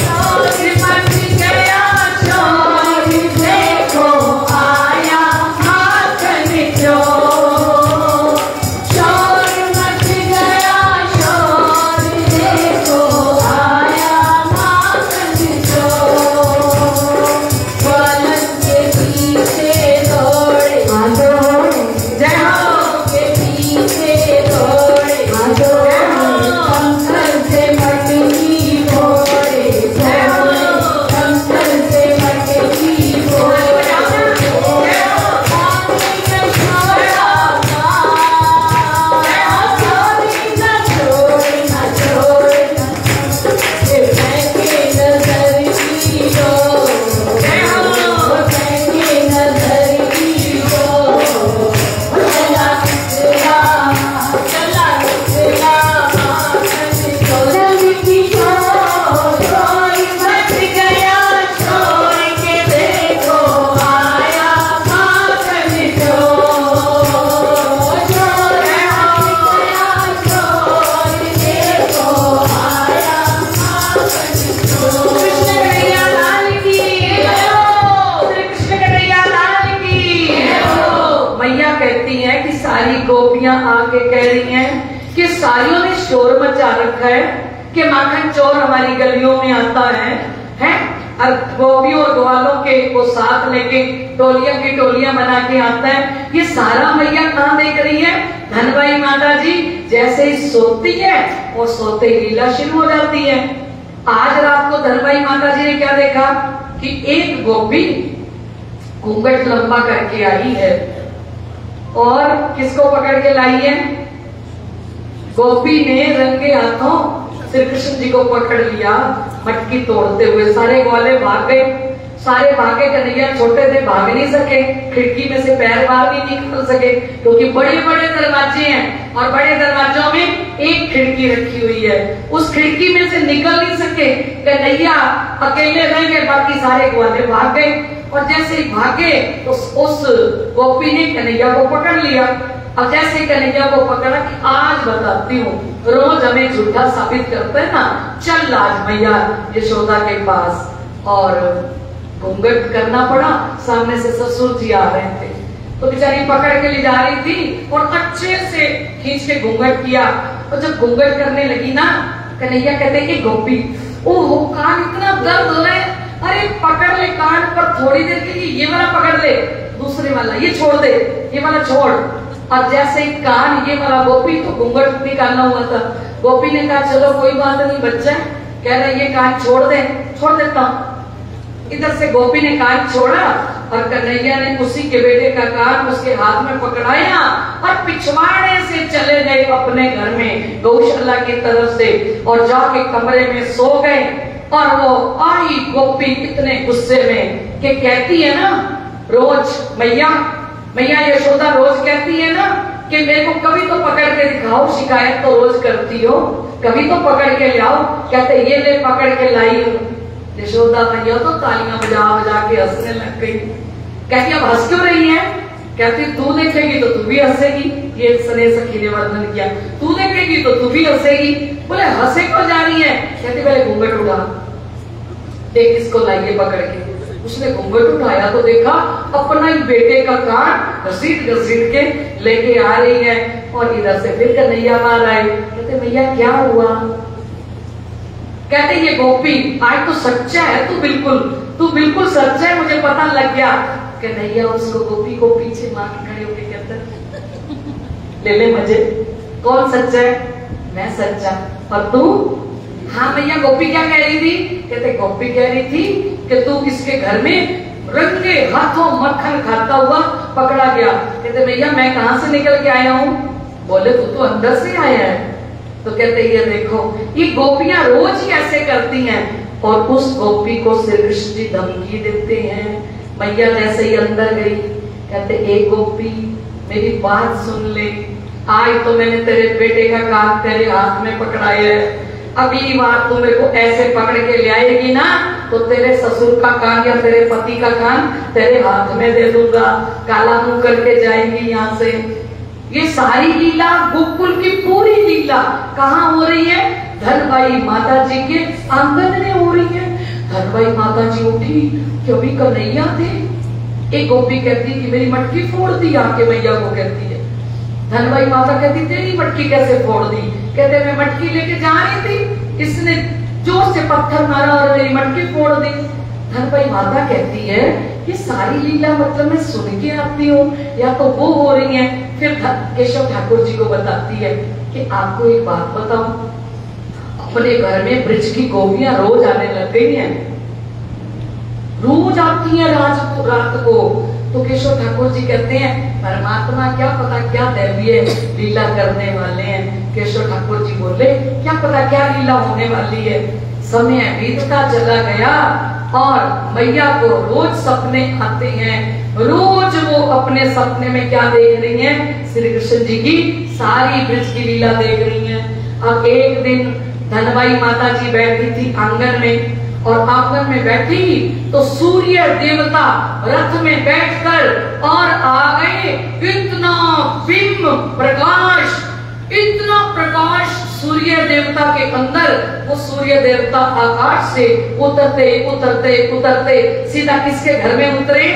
शोर मच गया, शोर देखो आया माखन चोर। शोर मच गया, शोर देखो आया माखन चोर। पलक के पीछे दौड़े जय हो के पीछे दौड़े, कंकर से मटकी फोड़े, जय हो कंकर से मटकी फोड़े। गोपियां आके कह रही हैं कि सारियों ने शोर मचा रखा है कि माखन चोर हमारी गलियों में आता है, और गोपियों और ग्वालों के को साथ लेके टोलियां की टोलियां बना के आता है। ये सारा मैया कहाँ देख रही है, धनबाई माता जी जैसे ही सोती है वो सोते ही लीला शुरू हो जाती है। आज रात को धनबाई माता जी ने क्या देखा कि एक गोपी घूंघट लंबा करके आई है और किसको पकड़ के लाई है, गोपी ने रंगे हाथों श्री कृष्ण जी को पकड़ लिया मटकी तोड़ते हुए। सारे ग्वाले भाग गए, सारे भागे, कन्हैया छोटे थे, भाग नहीं सके, खिड़की में से पैर बाहर नहीं निकल सके क्योंकि बड़े बड़े दरवाजे हैं और बड़े दरवाजों में एक खिड़की रखी हुई है, उस खिड़की में से निकल नहीं सके। कन्हैया अकेले रह गए, बाकी सारे ग्वाले भाग गए और जैसे ही भागे तो उस गोपी ने कन्हैया को पकड़ लिया। अब जैसे कन्हैया को पकड़ा कि आज बताती हूँ, रोज हमें झूठा साबित करते हैं ना, चल आज मैया यशोदा के पास। और घूंघट करना पड़ा, सामने से ससुर जी आ रहे थे तो बेचारी पकड़ के ले जा रही थी और अच्छे से खींच के घूंघट किया। और जब घूंघट करने लगी ना, कन्हैया कहते कि गोपी, ओहो कान इतना दर्द हो रहा है, अरे पकड़ ले कान पर थोड़ी देर के लिए, ये वाला पकड़ ले, दूसरे वाला ये छोड़ दे, ये वाला छोड़। और जैसे ही कान ये वाला, गोपी तो घूंघट निकालना हुआ था, गोपी ने कहा चलो कोई बात नहीं बच्चा, कह रहे ये कान छोड़ दे, छोड़ देता हूँ। इधर से गोपी ने कान छोड़ा और कन्हैया ने उसी के बेटे का कान उसके हाथ में पकड़ाया और पिछवाड़े से चले गए अपने घर में गौशाला की तरफ से और जाके कमरे में सो गए। और वो आई गोपी इतने गुस्से में कि कहती है ना, रोज मैया यशोदा रोज कहती है ना कि मेरे को कभी तो पकड़ के दिखाओ, शिकायत तो रोज करती हो, कभी तो पकड़ के ले आओ। कहते ये ले पकड़ के लाई हूँ। यशोदा मैया तो तालियां बजा बजा के हंसने लग गई। कहती अब हंस क्यों रही है? कहती तू देखेगी तो तू भी हंसेगी, ये सने सखी ने वर्णन किया, तू देखेगी तो तू भी हंसेगी। बोले हंसे क्यों जा रही है? कहती पहले घूंघट उठा, देख किसको लाइए पकड़ के। उसने घूंघट उठाया तो देखा अपना ही बेटे का कान घसीट घसीट के लेके आ रही है। और इधर से फिर कन्हैया मार आए, कहते मैया क्या हुआ? कहते ये गोपी आज तो सच्चा है, तू बिल्कुल सच्चा है, मुझे पता लग गया। कन्हैया उसको गोपी को पीछे मार के खड़े होके कहते ले मजे, कौन सच्चा है? मैं सच्चा, और तू? हाँ मैया गोपी क्या कह रही थी? कहते गोपी कह रही थी कि तू इसके घर में रंगे हाथों मक्खन खाता हुआ पकड़ा गया। कहते भैया मैं कहां से निकल के आया हूँ? बोले तू तो अंदर से आया है। तो कहते ये देखो ये गोपियां रोज ही ऐसे करती हैं। और उस गोपी को श्री कृष्ण जी धमकी देते हैं। मैया जैसे ही अंदर गई, कहते एक गोपी मेरी बात सुन ले, आज तो मैंने तेरे बेटे का कान तेरे हाथ में पकड़ाया है, अगली बार तू मेरे को ऐसे पकड़ के ले आएगी ना तो तेरे ससुर का कान या तेरे पति का कान तेरे हाथ में दे दूंगा, काला मुंह करके जाएगी यहाँ से। ये सारी लीला, गोकुल की पूरी लीला कहाँ हो रही है? धनबाई माता जी के आंगन में हो रही है। धनबाई माता जी उठी कि अभी कन्हैया थे, एक गोपी कहती कि मेरी मटकी फोड़ दी, आके मैया को कहती है। धनबाई माता कहती तेरी मटकी कैसे फोड़ दी? कहते मैं मटकी लेके जा रही थी, इसने जोर से पत्थर मारा और मेरी मटकी फोड़ दी। धनबाई माता कहती है ये सारी लीला मतलब मैं सुन के आती हूँ या तो वो हो रही है। फिर केशव ठाकुर जी को बताती है कि आपको एक बात बताऊं, अपने घर में ब्रज की गोपियां रोज आने लग गई हैं, रोज आती हैं रात को। तो केशव ठाकुर जी कहते हैं परमात्मा क्या पता क्या दैवीय लीला करने वाले हैं। केशव ठाकुर जी बोले क्या पता क्या लीला होने वाली है। समय बीतता चला गया और मैया को रोज सपने आते हैं, रोज वो अपने सपने में क्या देख रही हैं? श्री कृष्ण जी की सारी ब्रज की लीला देख रही हैं। अब एक दिन धनबाई माता जी बैठी थी आंगन में, और आंगन में बैठी तो सूर्य देवता रथ में बैठकर और आ गए। इतना बिंब प्रकाश, इतना प्रकाश सूर्य देवता के अंदर, वो सूर्य देवता आकाश से उतरते उतरते उतरते सीधा किसके घर में उतरे?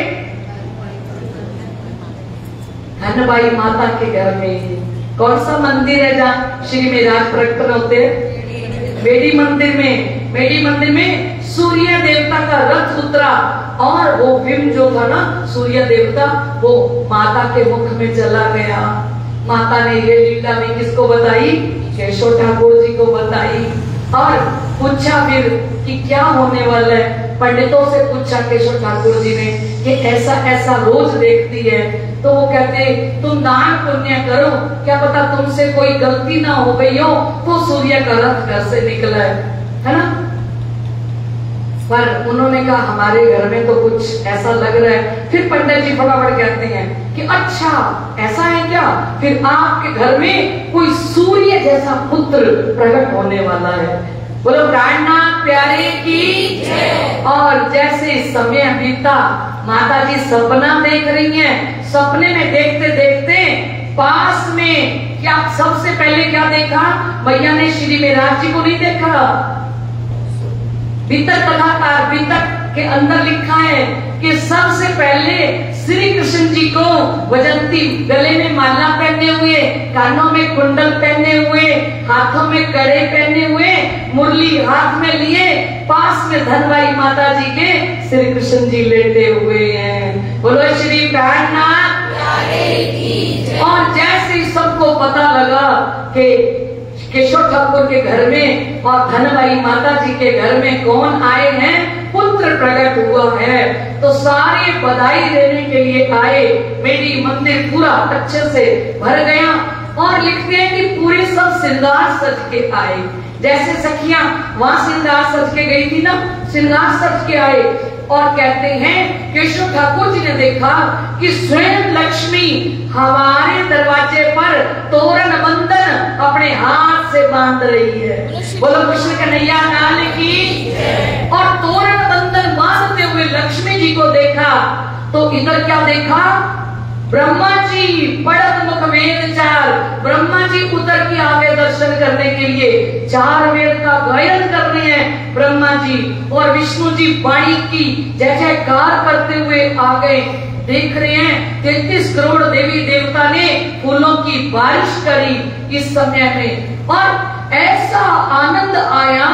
धनबाई माता के घर में। कौन सा मंदिर है जहाँ श्री मेराज प्रकट होते हैं? बेडी मंदिर में। बेडी मंदिर में सूर्य देवता का रथ उतरा और वो बिंब जो था ना सूर्य देवता, वो माता के मुख में चला गया। माता ने ये लीला भी किसको बताई? केशव ठाकुर जी को बताई। और पूछा फिर कि क्या होने वाला है? पंडितों से पूछा केशव ठाकुर जी ने कि ऐसा ऐसा रोज देखती है। तो वो कहते तुम दान पुण्य करो, क्या पता तुमसे कोई गलती ना हो गई हो तो सूर्य का रथ घर से निकला है ना। पर उन्होंने कहा हमारे घर में तो कुछ ऐसा लग रहा है। फिर पंडित जी फटाफट कहते हैं कि अच्छा ऐसा है क्या, फिर आपके घर में कोई सूर्य जैसा पुत्र प्रकट होने वाला है। बोलो प्राणनाथ प्यारे की जय। और जैसे समय बीता, माता जी सपना देख रही हैं। सपने में देखते देखते पास में क्या सबसे पहले क्या देखा, मैया ने श्री मेहराज जी को नहीं देखा। बीतक कथाकार बीतक के अंदर लिखा है कि सबसे पहले श्री कृष्ण जी को वजंती गले में माला पहने हुए, कानों में कुंडल पहने हुए, हाथों में कड़े पहने हुए, मुरली हाथ में लिए, पास में धनवाई माता जी के श्री कृष्ण जी लेटे हुए हैं। बोलो श्री प्राणनाथ। और जैसे ही सबको पता लगा कि केशव ठाकुर के घर में और धनवाई माता जी के घर में कौन आए हैं, पुत्र प्रकट हुआ है, तो सारे बधाई देने के लिए आए। मेरी मंदिर पूरा अच्छे से भर गया। और लिखते हैं कि पूरे सब श्रृंगार सज के आए। जैसे सखियां वहां श्रृंगार सज के गई थी ना, श्रृंगार सज के आए। और कहते हैं केशव ठाकुर जी ने देखा कि स्वयं लक्ष्मी हमारे दरवाजे पर तोरण बंधन अपने हाथ से बांध रही है। बोलो कृष्ण कन्हैया लाल की। और तोरण बंधन बांधते हुए लक्ष्मी जी को देखा तो इधर क्या देखा, ब्रह्मा जी पढ़त मुख वेद चार। ब्रह्मा जी उतर के आगे दर्शन करने के लिए 4 वेद का गायन कर रहे हैं ब्रह्मा जी। और विष्णु जी वाणी की जय जयकार करते हुए आ गए। देख रहे हैं 33 करोड़ देवी देवता ने फूलों की बारिश करी इस समय में। और ऐसा आनंद आया,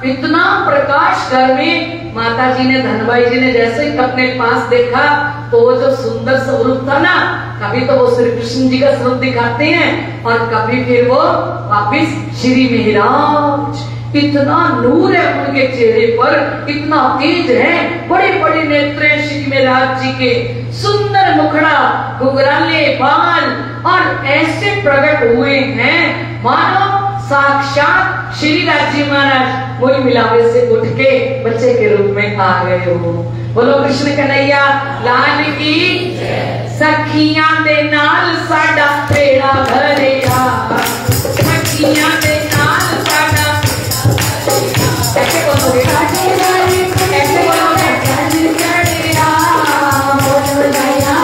इतना प्रकाश घर में। माता जी ने, धनबाई जी ने जैसे ही अपने पास देखा तो वो जो सुंदर स्वरूप था ना, कभी तो वो श्री कृष्ण जी का स्वरूप दिखाते हैं और कभी फिर वो वापिस श्री मेहराज। इतना नूर है उनके चेहरे पर, इतना तेज है, बड़े बड़े नेत्र हैं श्री मेहराज जी के, सुंदर मुखड़ा, घुंघराले बाल, और ऐसे प्रकट हुए हैं मानो साक्षात श्री राज जी महाराज मोई मिलावे से उठ के बच्चे के रूप में आ गए हो। बोलो कृष्ण कन्हैया लाल की। सखियां दे नाल साडा पेड़ा भरिया, सखियां दे नाल साडा। कैसे बोलोगे, कैसे बोलोगे? बधाइयाँ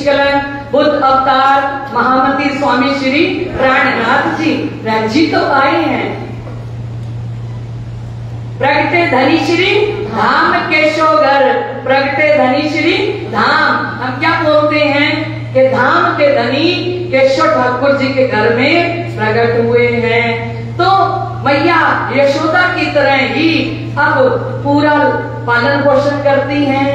निष्कलन बुद्ध अवतार महामती स्वामी श्री प्राणनाथ जी जी तो आए हैं। प्रगटे धनी श्री धाम केशोगर, प्रगटे धनी श्री धाम। हम क्या बोलते हैं कि धाम के धनी केशव ठाकुर जी के घर में प्रकट हुए हैं। तो मैया यशोदा की तरह ही अब पूरा पालन पोषण करती हैं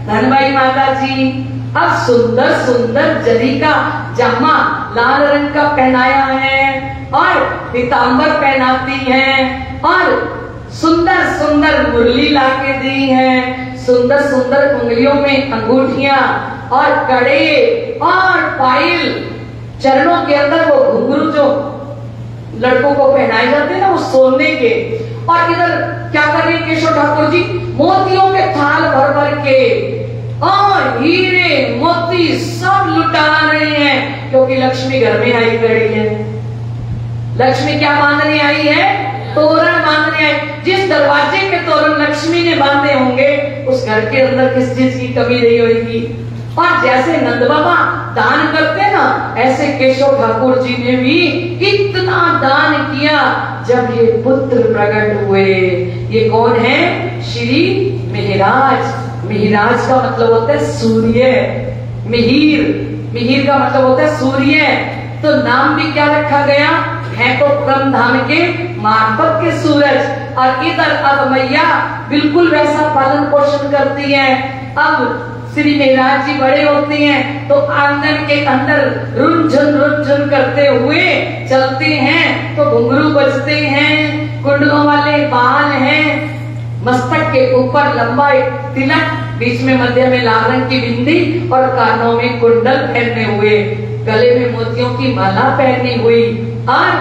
धनबाई माता जी। अब सुंदर सुंदर जरी का जामा लाल रंग का पहनाया है और पीतांबर पहनाती हैं और सुंदर सुंदर मुरली लाके दी है, सुंदर सुंदर उंगलियों में अंगूठियां और कड़े और पायल, चरणों के अंदर वो घुंघरू जो लड़कों को पहनाए जाते हैं ना वो सोने के। और इधर क्या कर रहे हैं केशव ठाकुर जी, मोतियों के थाल भर भर के और हीरे मोती सब लुटा रहे हैं, क्योंकि लक्ष्मी घर में आई खड़ी है। लक्ष्मी क्या बांधने आई है? तोरण बांधने आई। जिस दरवाजे के तोरण लक्ष्मी ने बांधे होंगे उस घर के अंदर किस चीज की कमी नहीं होगी। और जैसे नंद बाबा दान करते ना, ऐसे केशव ठाकुर जी ने भी इतना दान किया जब ये पुत्र प्रकट हुए। ये कौन है? श्री मिहिराज। मिहिराज का मतलब होता है सूर्य। मिहिर, मिहिर का मतलब होता है सूर्य। तो नाम भी क्या रखा गया है? तो परम धाम के मार्फत के सूरज। और इधर अब मैया बिल्कुल वैसा पालन पोषण करती है। अब श्री मिहिराज जी बड़े होते हैं तो आंगन के अंदर रुनझुन करते हुए चलते हैं, तो घुंघरू बजते हैं, कुंडलों वाले बाल हैं, मस्तक के ऊपर लंबा एक तिलक, बीच में मध्य में लाल रंग की बिंदी और कानों में कुंडल पहने हुए, गले में मोतियों की माला पहनी हुई। और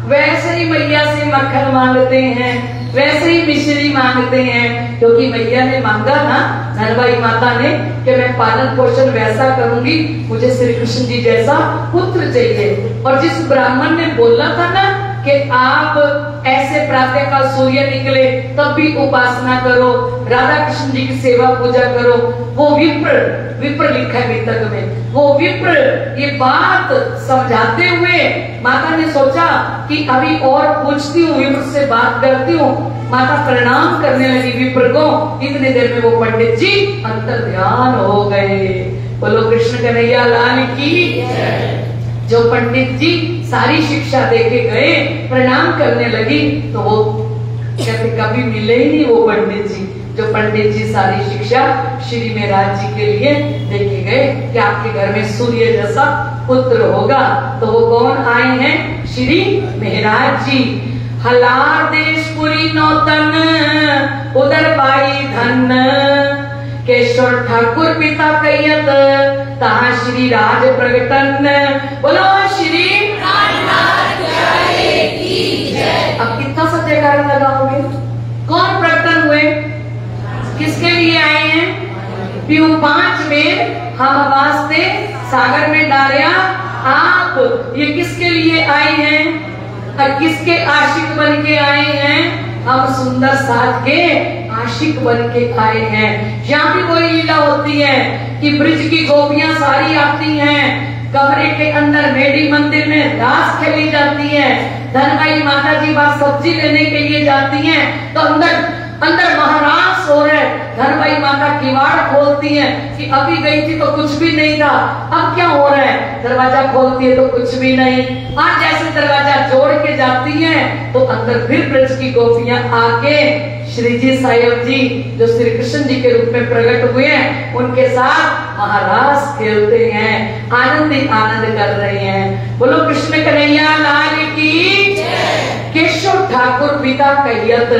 वैसे ही मैया से मक्खन मांगते हैं, वैसे ही मिश्री मांगते हैं, क्योंकि मैया ने मांगा ना धनबाई माता ने कि मैं पालन पोषण वैसा करूंगी, मुझे श्री कृष्ण जी जैसा पुत्र चाहिए। और जिस ब्राह्मण ने बोला था ना कि आप ऐसे प्रातः काल सूर्य निकले तब भी उपासना करो, राधा कृष्ण जी की सेवा पूजा करो, वो विप्र, विप्र लिखा है वितक में, वो विप्र ये बात समझाते हुए माता ने सोचा कि अभी और पूछती हूँ, विप्र से बात करती हूँ। माता प्रणाम करने लगी विप्र को। इतने देर में वो पंडित जी अंतर ध्यान हो गए। बोलो कृष्ण कन्हैया लाल की। जो पंडित जी सारी शिक्षा देके गए, प्रणाम करने लगी, तो वो कहते कभी मिले ही नहीं वो पंडित जी। जो पंडित जी सारी शिक्षा श्री मिहिराज जी के लिए देके गए कि आपके घर में सूर्य जैसा पुत्र होगा। तो वो कौन आए हैं? श्री मिहिराज जी। हलार देशपुरी नौतन उदर बाई धन, केशव ठाकुर पिता कैयत तहा श्री राज प्रगटन। बोलो श्री अब कितना सा जयकारा लगाओगे? कौन प्रकटन हुए? किसके लिए आए हैं? पीऊ 5 में हम वास्ते सागर में डालिया आप, ये किसके लिए आए हैं और किसके आशिक बन के आए हैं? हम सुंदर साथ के आशिक बन के आए हैं। यहाँ भी कोई लीला होती है कि ब्रिज की गोपियां सारी आती हैं, कमरे के अंदर मेडी मंदिर में रास खेली जाती है, धनबाई माता जी बाहर सब्जी लेने के लिए जाती हैं, तो अंदर महाराज हो रहे, धनबाई माता किवाड़ खोलती है कि अभी गई थी तो कुछ भी नहीं था, अब क्या हो रहा है? दरवाजा खोलती है तो कुछ भी नहीं। और जैसे दरवाजा जोड़ के जाती है तो अंदर फिर ब्रज की गोपियां आके श्री जी साहिब जी जो श्री कृष्ण जी के रूप में प्रकट हुए हैं उनके साथ महाराज खेलते हैं, आनंद ही आनंद कर रहे हैं। बोलो कृष्ण कन्हैया लाल की। केशव ठाकुर पिता कैयत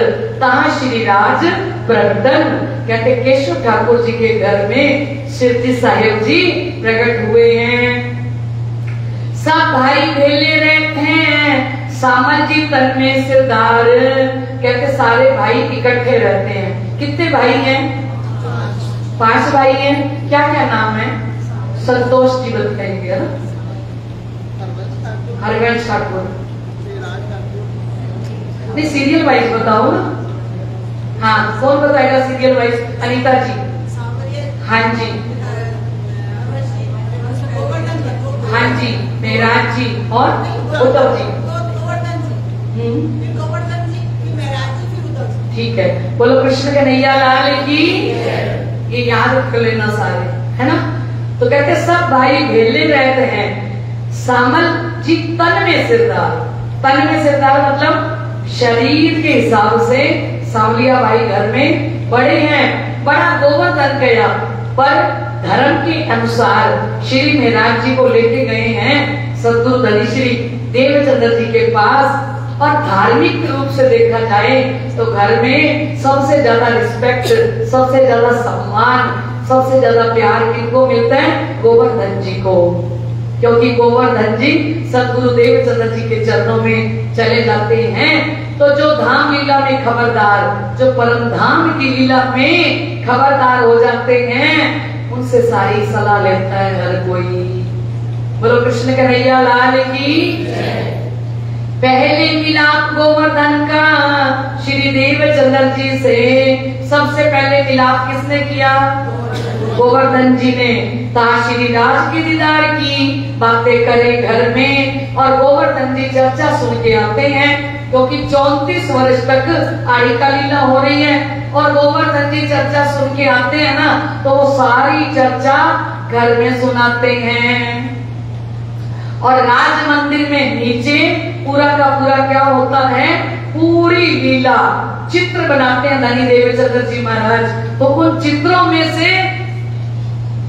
तहा श्री राज प्रगटन। कहते केशव ठाकुर जी के घर में श्री जी साहिब जी प्रकट हुए हैं। सब भाई भेले रहते हैं, सामल जी तन में सिरदार। कहते सारे भाई इकट्ठे रहते हैं। कितने भाई हैं? 5 भाई हैं। क्या क्या नाम है? संतोष जी बताएंगे ना, हरवंश ठाकुर। नहीं सीरियल वाइज बताओ ना। हाँ कौन बताएगा सीरियल वाइज? अनीता जी। हाँ जी। प्रहलाद जी, मेहराज जी और उद्धव जी। ठीक है, बोलो कृष्ण कन्हैया लाल की। ये याद कर लेना सारे, है ना। तो कहते सब भाई भेले रहते हैं, सामल जी तन में सिरदार। तन में सिरदार मतलब शरीर के हिसाब से सांवलिया भाई घर में बड़े हैं, बड़ा गोवर्धन गया, पर धर्म के अनुसार श्री मेहराज जी को लेके गए हैं सद्गुरु धनी श्री देवचंद्र जी के पास। और धार्मिक रूप से देखा जाए तो घर में सबसे ज्यादा रिस्पेक्ट, सबसे ज्यादा सम्मान, सबसे ज्यादा प्यार किनको मिलता है? गोवर्धन जी को, क्योंकि गोवर्धन जी सद्गुरु देवचंद्र जी के चरणों में चले जाते हैं। तो जो धाम लीला में खबरदार, जो परम धाम की लीला में खबरदार हो जाते हैं, उनसे सारी सलाह लेता है हर कोई। बोलो कृष्ण कन्हैया लाल की। पहले मिलाप गोवर्धन का श्री देवचंद्र जी से सबसे पहले मिलाप किसने किया? गोवर्धन जी ने। श्री राज की दीदार की बातें करे घर में, और गोवर्धन जी चर्चा सुन के आते हैं, क्योंकि 34 वर्ष तक आड़िका लीला हो रही है, और गोवर्धन जी चर्चा सुन के आते हैं ना, तो वो सारी चर्चा घर में सुनाते हैं। और राज मंदिर में नीचे पूरा का पूरा क्या होता है? पूरी लीला चित्र बनाते हैं धनी देवचंद्र जी महाराज। तो उन चित्रों में से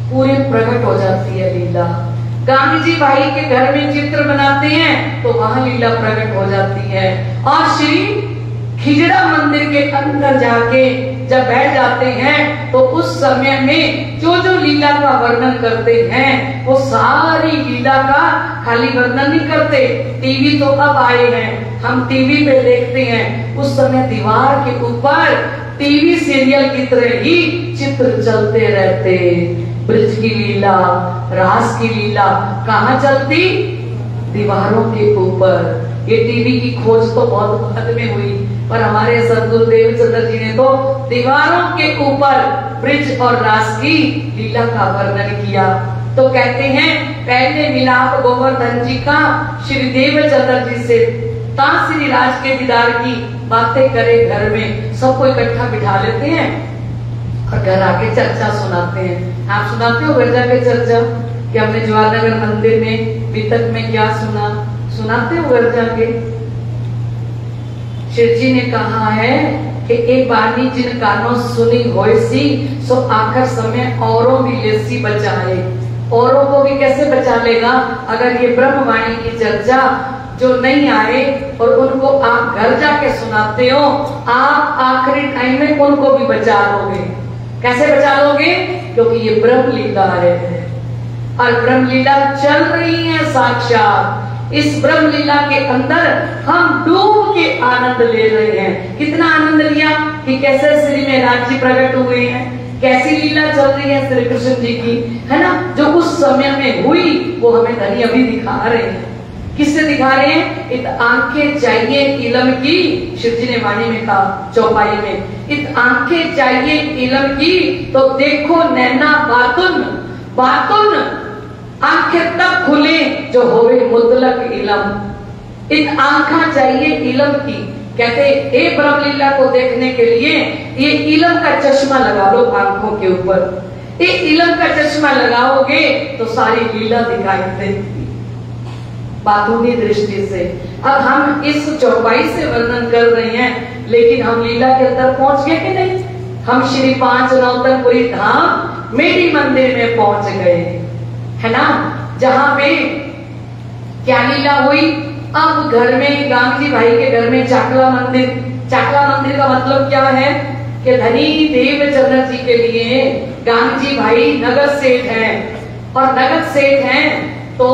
पूरी प्रकट हो जाती है लीला। गांधी जी भाई के घर में चित्र बनाते हैं तो वहां लीला प्रकट हो जाती है। और श्री खिजड़ा मंदिर के अंदर जाके जब बैठ जाते हैं तो उस समय में जो जो लीला का वर्णन करते हैं, वो सारी लीला का खाली वर्णन नहीं करते। टीवी तो अब आए हैं, हम टीवी पे देखते हैं, उस समय दीवार के ऊपर टीवी सीरियल की तरह ही चित्र चलते रहते। ब्रज की लीला, रास की लीला कहाँ चलती? दीवारों के ऊपर। ये टीवी की खोज तो बहुत बाद में हुई, पर हमारे सद्गुरु देवचंद्र जी ने तो दीवारों के ऊपर ब्रज और रास की लीला का वर्णन किया। तो कहते हैं पहले मिलाप गोवर्धन जी का श्री देवचंद्र जी से, श्री राज के दीदार की बातें करे घर में। सबको इकट्ठा बिठा लेते हैं और घर आके चर्चा सुनाते हैं। आप सुनाते हो घर जाके चर्चा कि हमने जवाहरनगर मंदिर में वितक में क्या सुना? सुनाते हो घर जाके? शिव जी ने कहा है कि एक बानी जिन कानों सुनी होइसी, सो आखिर समय औरों भी लेसी बचाए। औरों को भी कैसे बचा लेगा? अगर ये ब्रह्मवाणी की चर्चा जो नहीं आए और उनको आप घर जाके सुनाते हो, आप आखिरी टाइम में उनको भी बचा लोगे। कैसे बचा लोगे? क्योंकि ये ब्रह्म लीला है और ब्रह्म लीला चल रही है साक्षात। इस ब्रह्म लीला के अंदर हम डूब के आनंद ले रहे हैं। कितना आनंद लिया कि कैसे श्री मेहराज जी प्रकट हुए हैं, कैसी लीला चल रही है श्री कृष्ण जी की, है ना। जो उस समय में हुई वो हमें धनी अभी दिखा रहे हैं। किससे दिखा रहे हैं? इत आंखें चाहिए इलम की, शिव जी ने वाणी में कहा चौपाई में, इत आंखें चाहिए इलम की, तो देखो नैना बातुन। बातुन आंखें तब खुले जो होवे मुतलक इलम। इत आंखा चाहिए इलम की। कहते ए ब्रह्म लीला को देखने के लिए ये इलम का चश्मा लगा लो आंखों के ऊपर। ये इलम का चश्मा लगाओगे तो सारी लीला दिखाई देगी बातूनी दृष्टि से। अब हम इस चौपाई से वर्णन कर रहे हैं, लेकिन हम लीला के अंदर पहुंच गए कि नहीं? हम श्री 5 नौतनपुरी धाम मेरी मंदिर में पहुंच गए, है ना, जहां पे क्या लीला हुई। अब घर में गांधी भाई के घर में चाकला मंदिर। चाकला मंदिर का मतलब क्या है कि धनी देवचंद्र जी के लिए गांधी भाई नगद सेठ हैं, और नगद सेठ हैं तो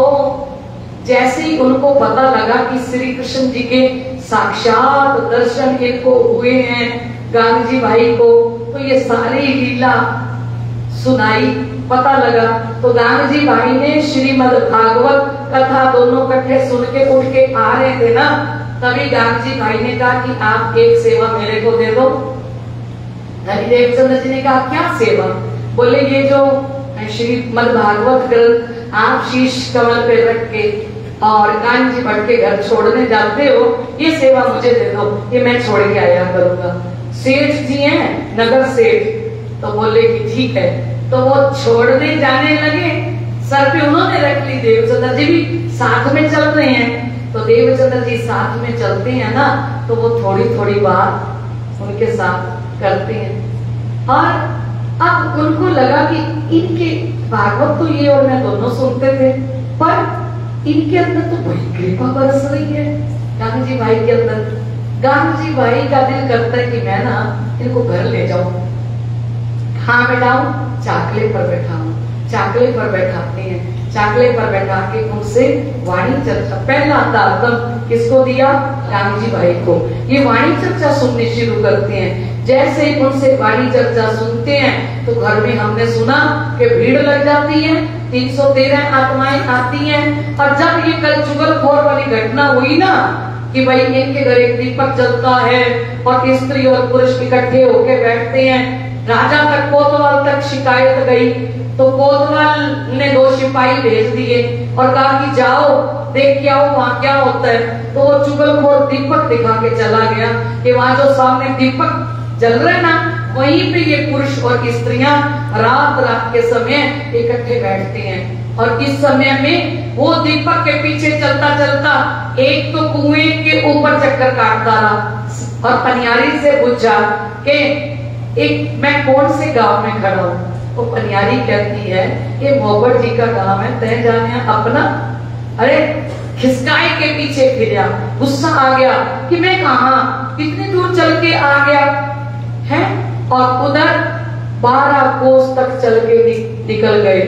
जैसे ही उनको पता लगा कि श्री कृष्ण जी के साक्षात दर्शन इनको हुए हैं गांधी भाई को, तो ये सारी लीला सुनाई, पता लगा। तो गांधी भाई ने श्रीमद् भागवत कथा दोनों इकट्ठे सुन के उठ के आ रहे थे ना, तभी गांधी भाई ने कहा कि आप एक सेवा मेरे को दे दो। धनी देवचंद्र जी ने कहा क्या सेवा? बोले ये जो श्रीमद् भागवत ग्रंथ आप शीश कमल पे रख के और कांची भट्ट के घर छोड़ने जाते हो, ये सेवा मुझे दे दो, ये मैं छोड़ के आया करूंगा। सेठ जी हैं नगर सेठ, तो बोले कि ठीक है। तो वो छोड़ने जाने लगे, सर पे उन्होंने रख ली। देवचंद्र जी भी साथ में चल रहे हैं। तो देवचंद्र जी साथ में चलते हैं ना, तो वो थोड़ी थोड़ी बात उनके साथ करते हैं। और अब उनको लगा कि इनके भागवत तो ये और मैं दोनों सुनते थे, पर इनके अंदर तो बड़ी कृपा बरस रही है गांधी जी भाई के अंदर। गांधी जी भाई का दिल करता है कि मैं ना इनको घर ले जाऊं। हाँ बैठाऊं, चाकले पर बैठाऊं। चाकले पर बैठाते हैं, चाकले पर बैठा के उनसे वाणी चर्चा, पहला दातम किसको दिया? गांधी जी भाई को। ये वाणी चर्चा सुननी शुरू करते हैं। जैसे ही उनसे वाणी चर्चा सुनते हैं तो घर में हमने सुना कि भीड़ लग जाती है, 313 आत्माएं आती हैं। और जब ये कल चुगलखोर वाली घटना हुई ना कि भाई इनके घर एक दीपक जलता है और स्त्री और पुरुष इकट्ठे होके बैठते हैं, राजा तक कोतवाल तक शिकायत गई। तो कोतवाल ने 2 सिपाही भेज दिए और कहा कि जाओ देख के आओ वहां क्या होता है। तो वो चुगलखोर दीपक दिखा के चला गया कि वहां जो सामने दीपक जल रहे ना, वहीं पे ये पुरुष और स्त्रियां रात रात के समय इकट्ठे बैठते हैं। और इस समय में वो दीपक के पीछे चलता चलता एक तो कुएं के ऊपर चक्कर काटता रहा और पनियारी से पूछा कि एक मैं कौन से गांव में खड़ा हूँ। वो पनियारी कहती है ये मोबर जी का गांव है, तय जाने अपना। अरे खिसकाए के पीछे फिरा, गुस्सा आ गया कि मैं कहा कितनी दूर चल के आ गया है। और उधर 12 कोस तक चल के निकल गए।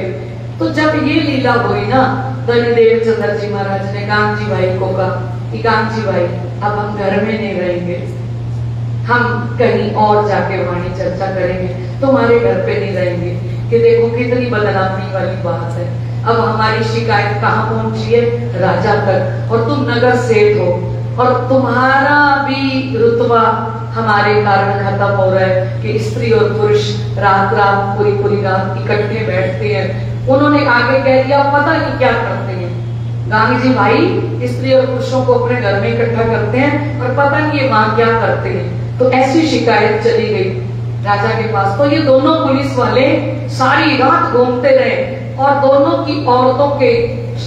तो जब ये लीला हुई ना, तो देवचंद्र जी महाराज ने गांधी भाई को कहा कि गांधी भाई अब हम घर में नहीं रहेंगे, हम कहीं और जाके वाणी चर्चा करेंगे, तुम्हारे घर पे नहीं रहेंगे। कि देखो कितनी बदनामी वाली बात है। अब हमारी शिकायत कहाँ पहुंची है? राजा तक। और तुम नगर सेठ हो और तुम्हारा भी रुतबा हमारे कारण खत्म हो रहा है कि स्त्री और पुरुष रात रात पूरी रात इकट्ठे बैठते हैं। उन्होंने आगे कह दिया पता नहीं क्या करते हैं। गांधी जी भाई स्त्री और पुरुषों को अपने घर में इकट्ठा करते हैं और पता नहीं ये वहां क्या करते हैं। तो ऐसी शिकायत चली गई राजा के पास। तो ये दोनों पुलिस वाले सारी रात घूमते रहे और दोनों की औरतों के,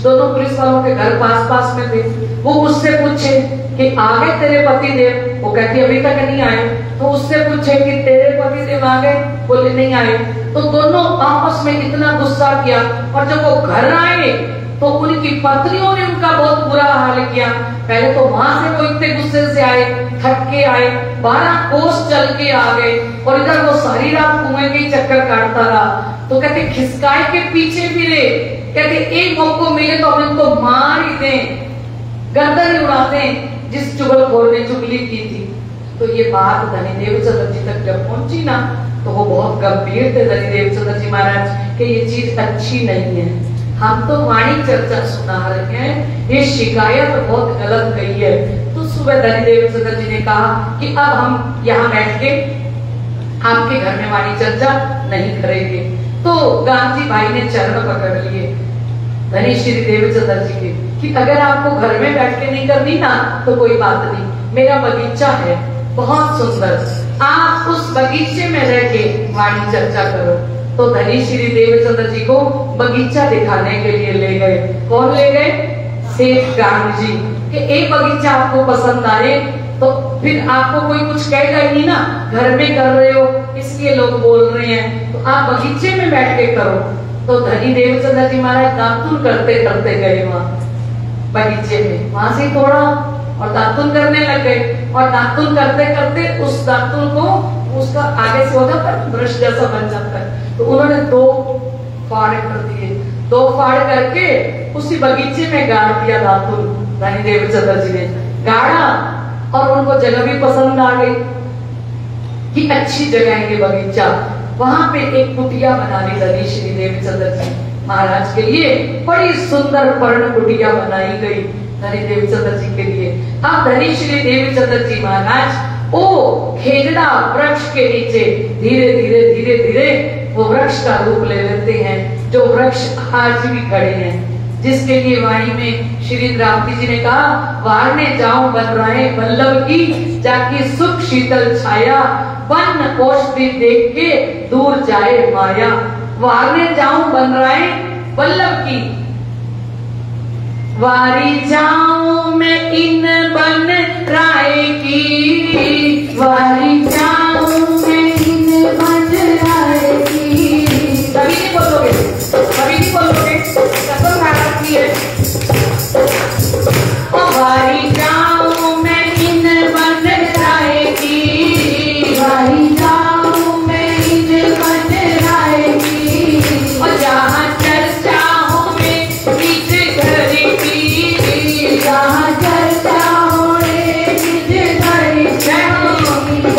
दोनों पुलिस वालों के घर पास में थे। वो उससे पूछे कि आ गए तेरे पति देव? वो कहती अभी तक नहीं आए। तो उससे पूछे कि तेरे पति देव आ गए? बोले नहीं आए। तो दोनों आपस में इतना गुस्सा किया और जब वो घर आए तो उनकी पत्नियों ने उनका बहुत बुरा हाल किया। पहले तो वहां से वो इतने गुस्से से आए, थक के आए, 12 कोस चल के आ गए और इधर वो सारी रात कुएं के चक्कर काटता रहा। तो कहते खिसकाए के पीछे फिरे, कहते एक मौका मिले तो हम इनको मार ही दें, गर्दन ही उड़ा दें जिस चुगलखोर ने चुगली की थी। तो ये बात धनी देवचंद्र जी तक जब पहुंची ना, तो वो बहुत गंभीर थे धनी देवचंद्र जी महाराज कि ये चीज अच्छी नहीं है। हम तो वाणी चर्चा सुना रहे हैं, ये शिकायत बहुत गलत गई है। तो सुबह धनी देवचंद्र जी ने कहा कि अब हम यहाँ बैठ के आपके घर में वाणी चर्चा नहीं करेंगे। तो गांधी भाई ने चरण पकड़ लिए धनी श्री देवचंद्र जी के कि अगर आपको घर में बैठ के नहीं करनी ना तो कोई बात नहीं, मेरा बगीचा है बहुत सुंदर, आप उस बगीचे में रह के वाणी चर्चा करो। तो धनी श्री देवचंद्र जी को बगीचा दिखाने के लिए ले गए। कौन ले गए? सेठ गांधी जी कि एक बगीचा आपको पसंद आए तो फिर आपको कोई कुछ कहेगा ही नहीं ना, घर में कर रहे हो इसलिए लोग बोल रहे हैं, तो आप बगीचे में बैठ के करो। तो धनी देवचंद्र जी महाराज दातुन करते करते गए वहां बगीचे में, वहां से थोड़ा और दातुन करने लग गए। और दातुन करते करते उस दातुन को उसका आगे से होता है ब्रश जैसा बन जाता है, तो उन्होंने 2 फाड़ कर दिए। 2 फाड़ करके उसी बगीचे में गाड़ दिया दातुन। धनी देवचंद्र जी ने गाड़ा और उनको जगह भी पसंद आ गई कि अच्छी जगह है ये बगीचा। वहां पे एक कुटिया बना ली धनी श्री देवचंद्र जी महाराज के लिए, बड़ी सुंदर पर्ण कुटिया बनाई गई धनी देवचंद्र जी के लिए। अब धनी श्री देवचंद्र जी महाराज ओ खेजड़ा वृक्ष के नीचे धीरे धीरे वो वृक्ष का रूप ले लेते हैं, जो वृक्ष आज भी खड़े हैं, जिसके लिए वाणी में श्री द्रावती जी ने कहा, वारने जाऊं बन रहे वल्लभ की, जाके सुख शीतल छाया, वन औषधि देख के दूर जाए माया। वारने जाऊं बन रहे वल्लभ की, वारी जाऊं मैं इन बन राय की, वारी जाऊं मैं इन बन राय की। कभी नहीं बोलोगे, कभी नहीं बोलोगे, कसम भारत की है। वारी जाऊं मैं इन बन राय की, वारी जाऊं मैं इन बन राय की, और जहाँ चर्चा हो में बीच घर की, जहाँ चर्चा हो रे बीच घर की,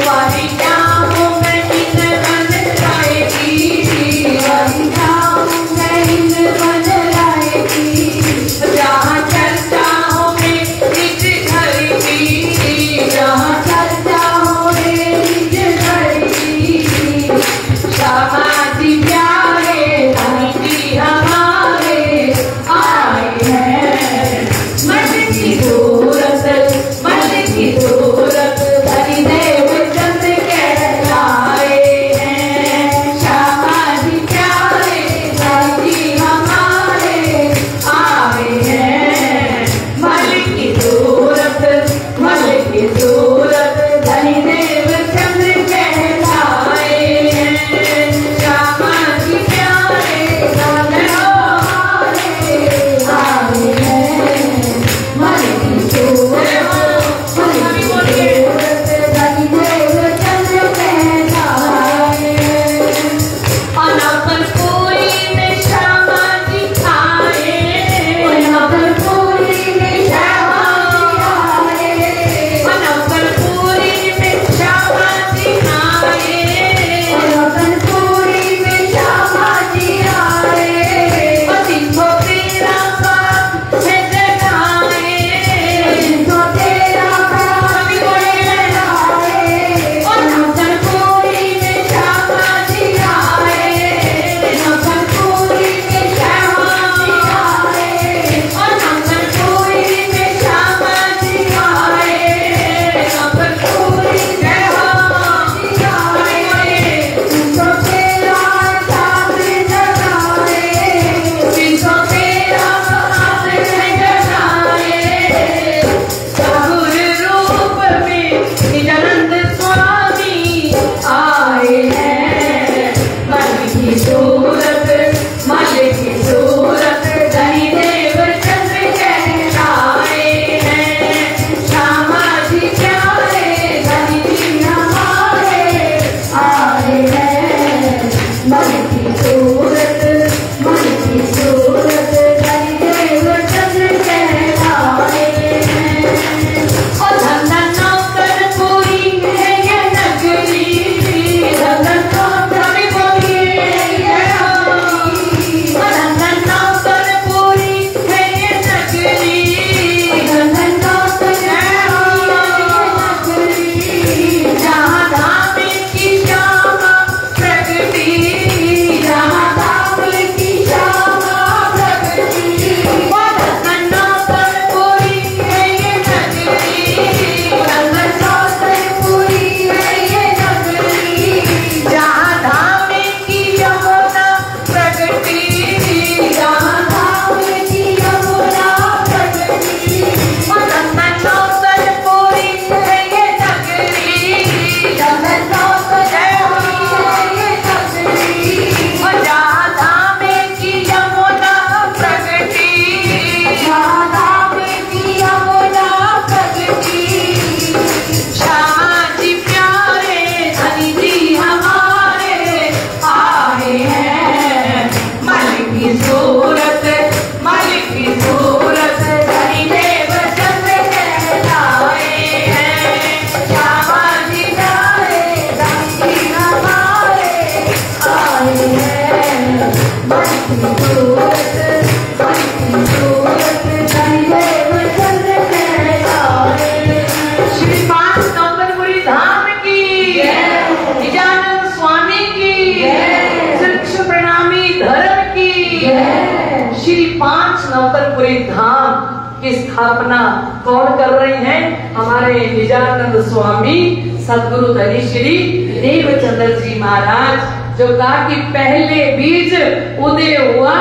नवतनपुरी धाम की स्थापना कौन कर रहे हैं? हमारे निजानंद स्वामी सदगुरु धनी श्री देवचंद्र जी महाराज, जो कहा कि पहले बीज उदय हुआ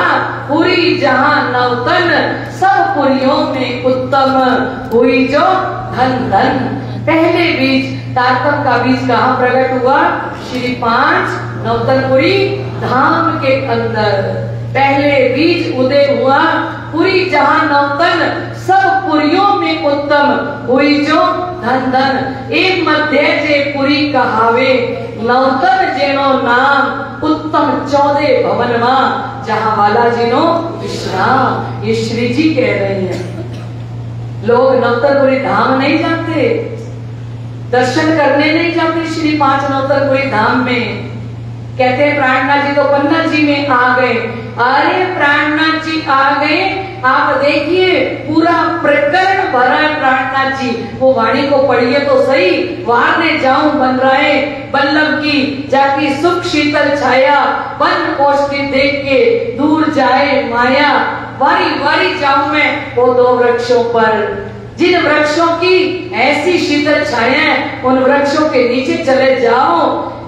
पूरी जहां नवतन, सब पुरियों में उत्तम हुई जो धन धन। पहले बीज तारतम का बीज कहाँ प्रकट हुआ? श्री 5 नवतनपुरी धाम के अंदर पहले बीज उदय हुआ पूरी जहां नवतन, सब पुरियों में उत्तम हुई जो धन धन। एक मध्य जे पुरी कहावे, नवतन जेनो नाम, उत्तम 14 भवन मां, जहां वाला जिनो विश्राम। ये श्री जी कह रहे हैं। लोग नवतनपुरी धाम नहीं जाते, दर्शन करने नहीं जाते श्री 5 नवतनपुरी धाम में। कहते हैं प्राणनाथ जी तो पन्ना जी में आ गए। अरे प्राणनाथ जी आ गए, आप देखिए पूरा प्रकरण भरा है प्राणनाथ जी। वो वाणी को पढ़िए तो सही। वहां ने जाऊं बन रहे बल्लभ की जाकी सुख शीतल छाया, बन ओष्ठी देख के दूर जाए माया। वारी वारी जाऊं मैं वो 2 वृक्षों पर, जिन वृक्षों की ऐसी शीतल छाया है, उन वृक्षों के नीचे चले जाओ,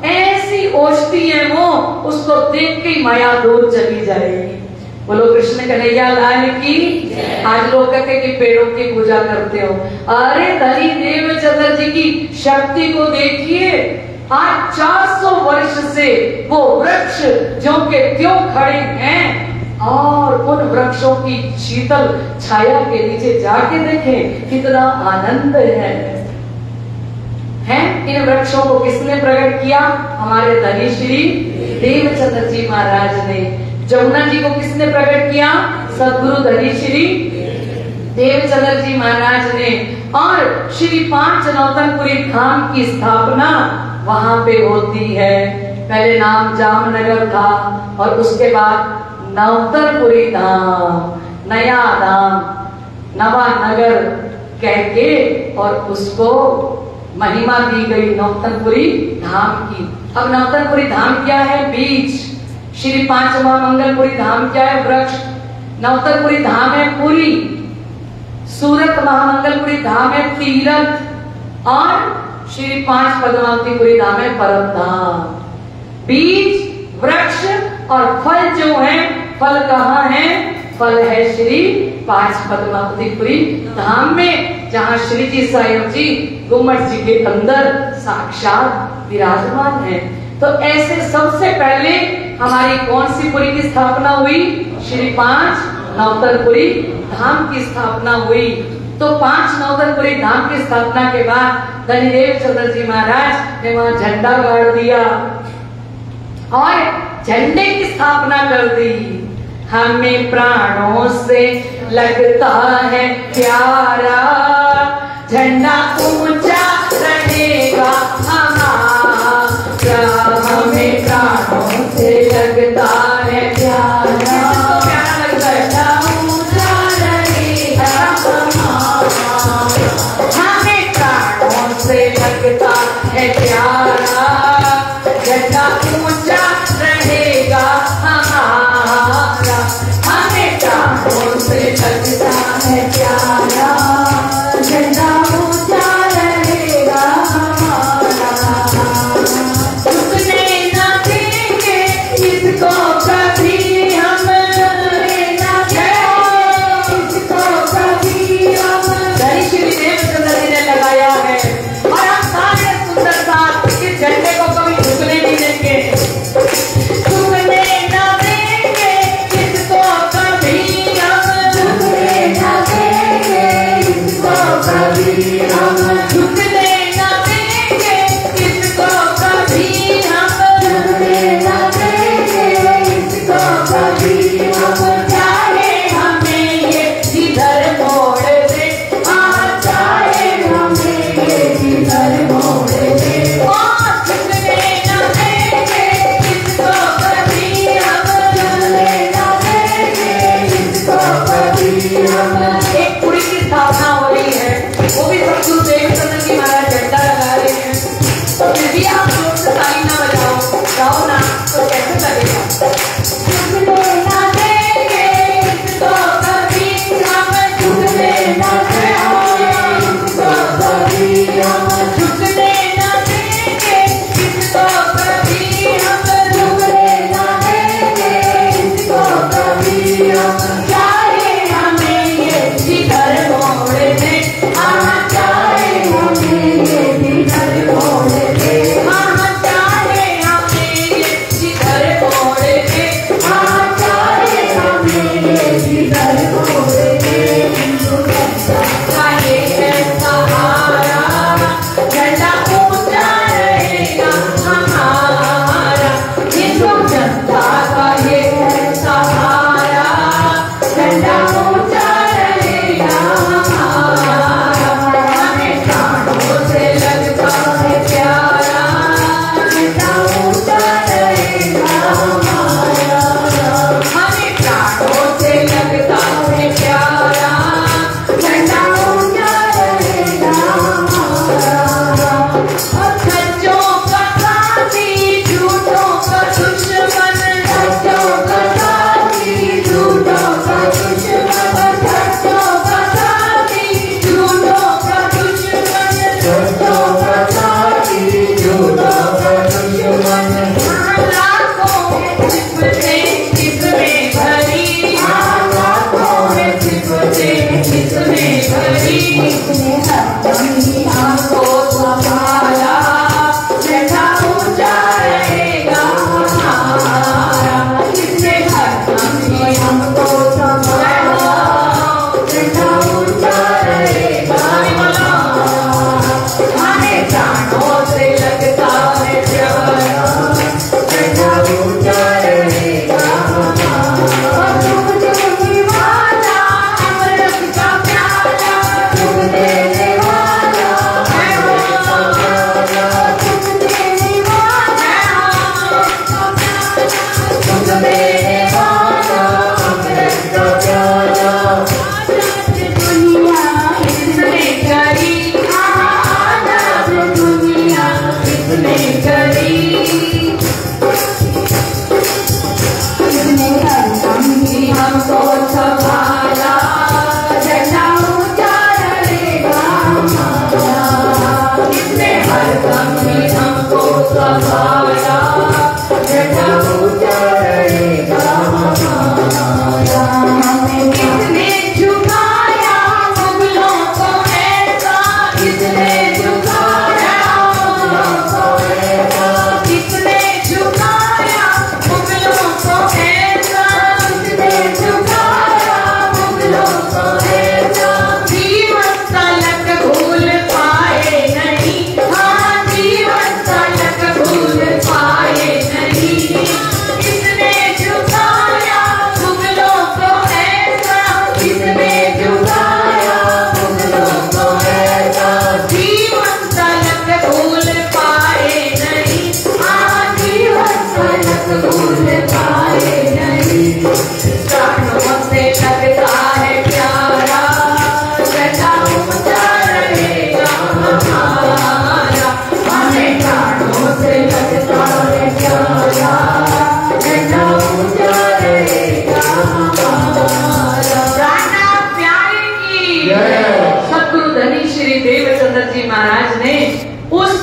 ऐसी ओष्ठी है वो, उसको देख के माया दूर चली जाएगी। बोलो कृष्ण कन्हैया लाल की। आज लोग कहते हैं कि पेड़ों की पूजा करते हो। अरे धनी देवचंद्र जी की शक्ति को देखिए। आज 400 वर्ष से वो वृक्ष जो के त्यों खड़े हैं, और उन वृक्षों की शीतल छाया के नीचे जाके देखें कितना आनंद है। इन वृक्षों को किसने प्रकट किया? हमारे धनी श्री देवचंद्र जी महाराज ने। जमुना जी को किसने प्रकट किया? सदगुरु धनी श्री देवचंद्र जी महाराज ने। और श्री 5 नवतनपुरी धाम की स्थापना वहां पे होती है। पहले नाम जामनगर था और उसके बाद नवतनपुरी धाम, नया धाम, नवा नगर कह के, और उसको महिमा दी गई नवतनपुरी धाम की। अब नवतनपुरी धाम क्या है? बीज। श्री 5 महामंगलपुरी धाम क्या है? वृक्ष। नवतनपुरी धाम है पुरी। सूरत महामंगलपुरी धाम है तीरथ। और श्री 5 पद्मावतीपुरी धाम है परम धाम। बीज, वृक्ष और फल जो है, फल कहाँ है? फल है श्री 5 पद्मावतीपुरी धाम में, जहाँ श्री जी स्वयं जी गुम्मट जी के अंदर साक्षात विराजमान है। तो ऐसे सबसे पहले हमारी कौन सी पुरी की स्थापना हुई? श्री 5 नवतनपुरी धाम की स्थापना हुई। तो 5 नवतनपुरी धाम की स्थापना के बाद धनी देवचंद्र जी महाराज ने वहां झंडा गाड़ दिया और झंडे की स्थापना कर दी। हमें प्राणों से लगता है प्यारा, झंडा ऊंचा रहेगा हमारा। हमें प्राणों से लगता है प्यारा, झंडा ऊंचा रहेगा हमारा। हमें प्राणों से लगता है प्यारा, झंडा ऊंचा रहेगा हमारा। हमें प्राणों से लगता है प्यारा, झंडा ऊंचा रहेगा हमारा। झुकने न देंगे इसको कभी हम, न इसको कभी हम। धनी श्री देवचंद्र जी ने लगाया है और हम सारे सुंदर साथ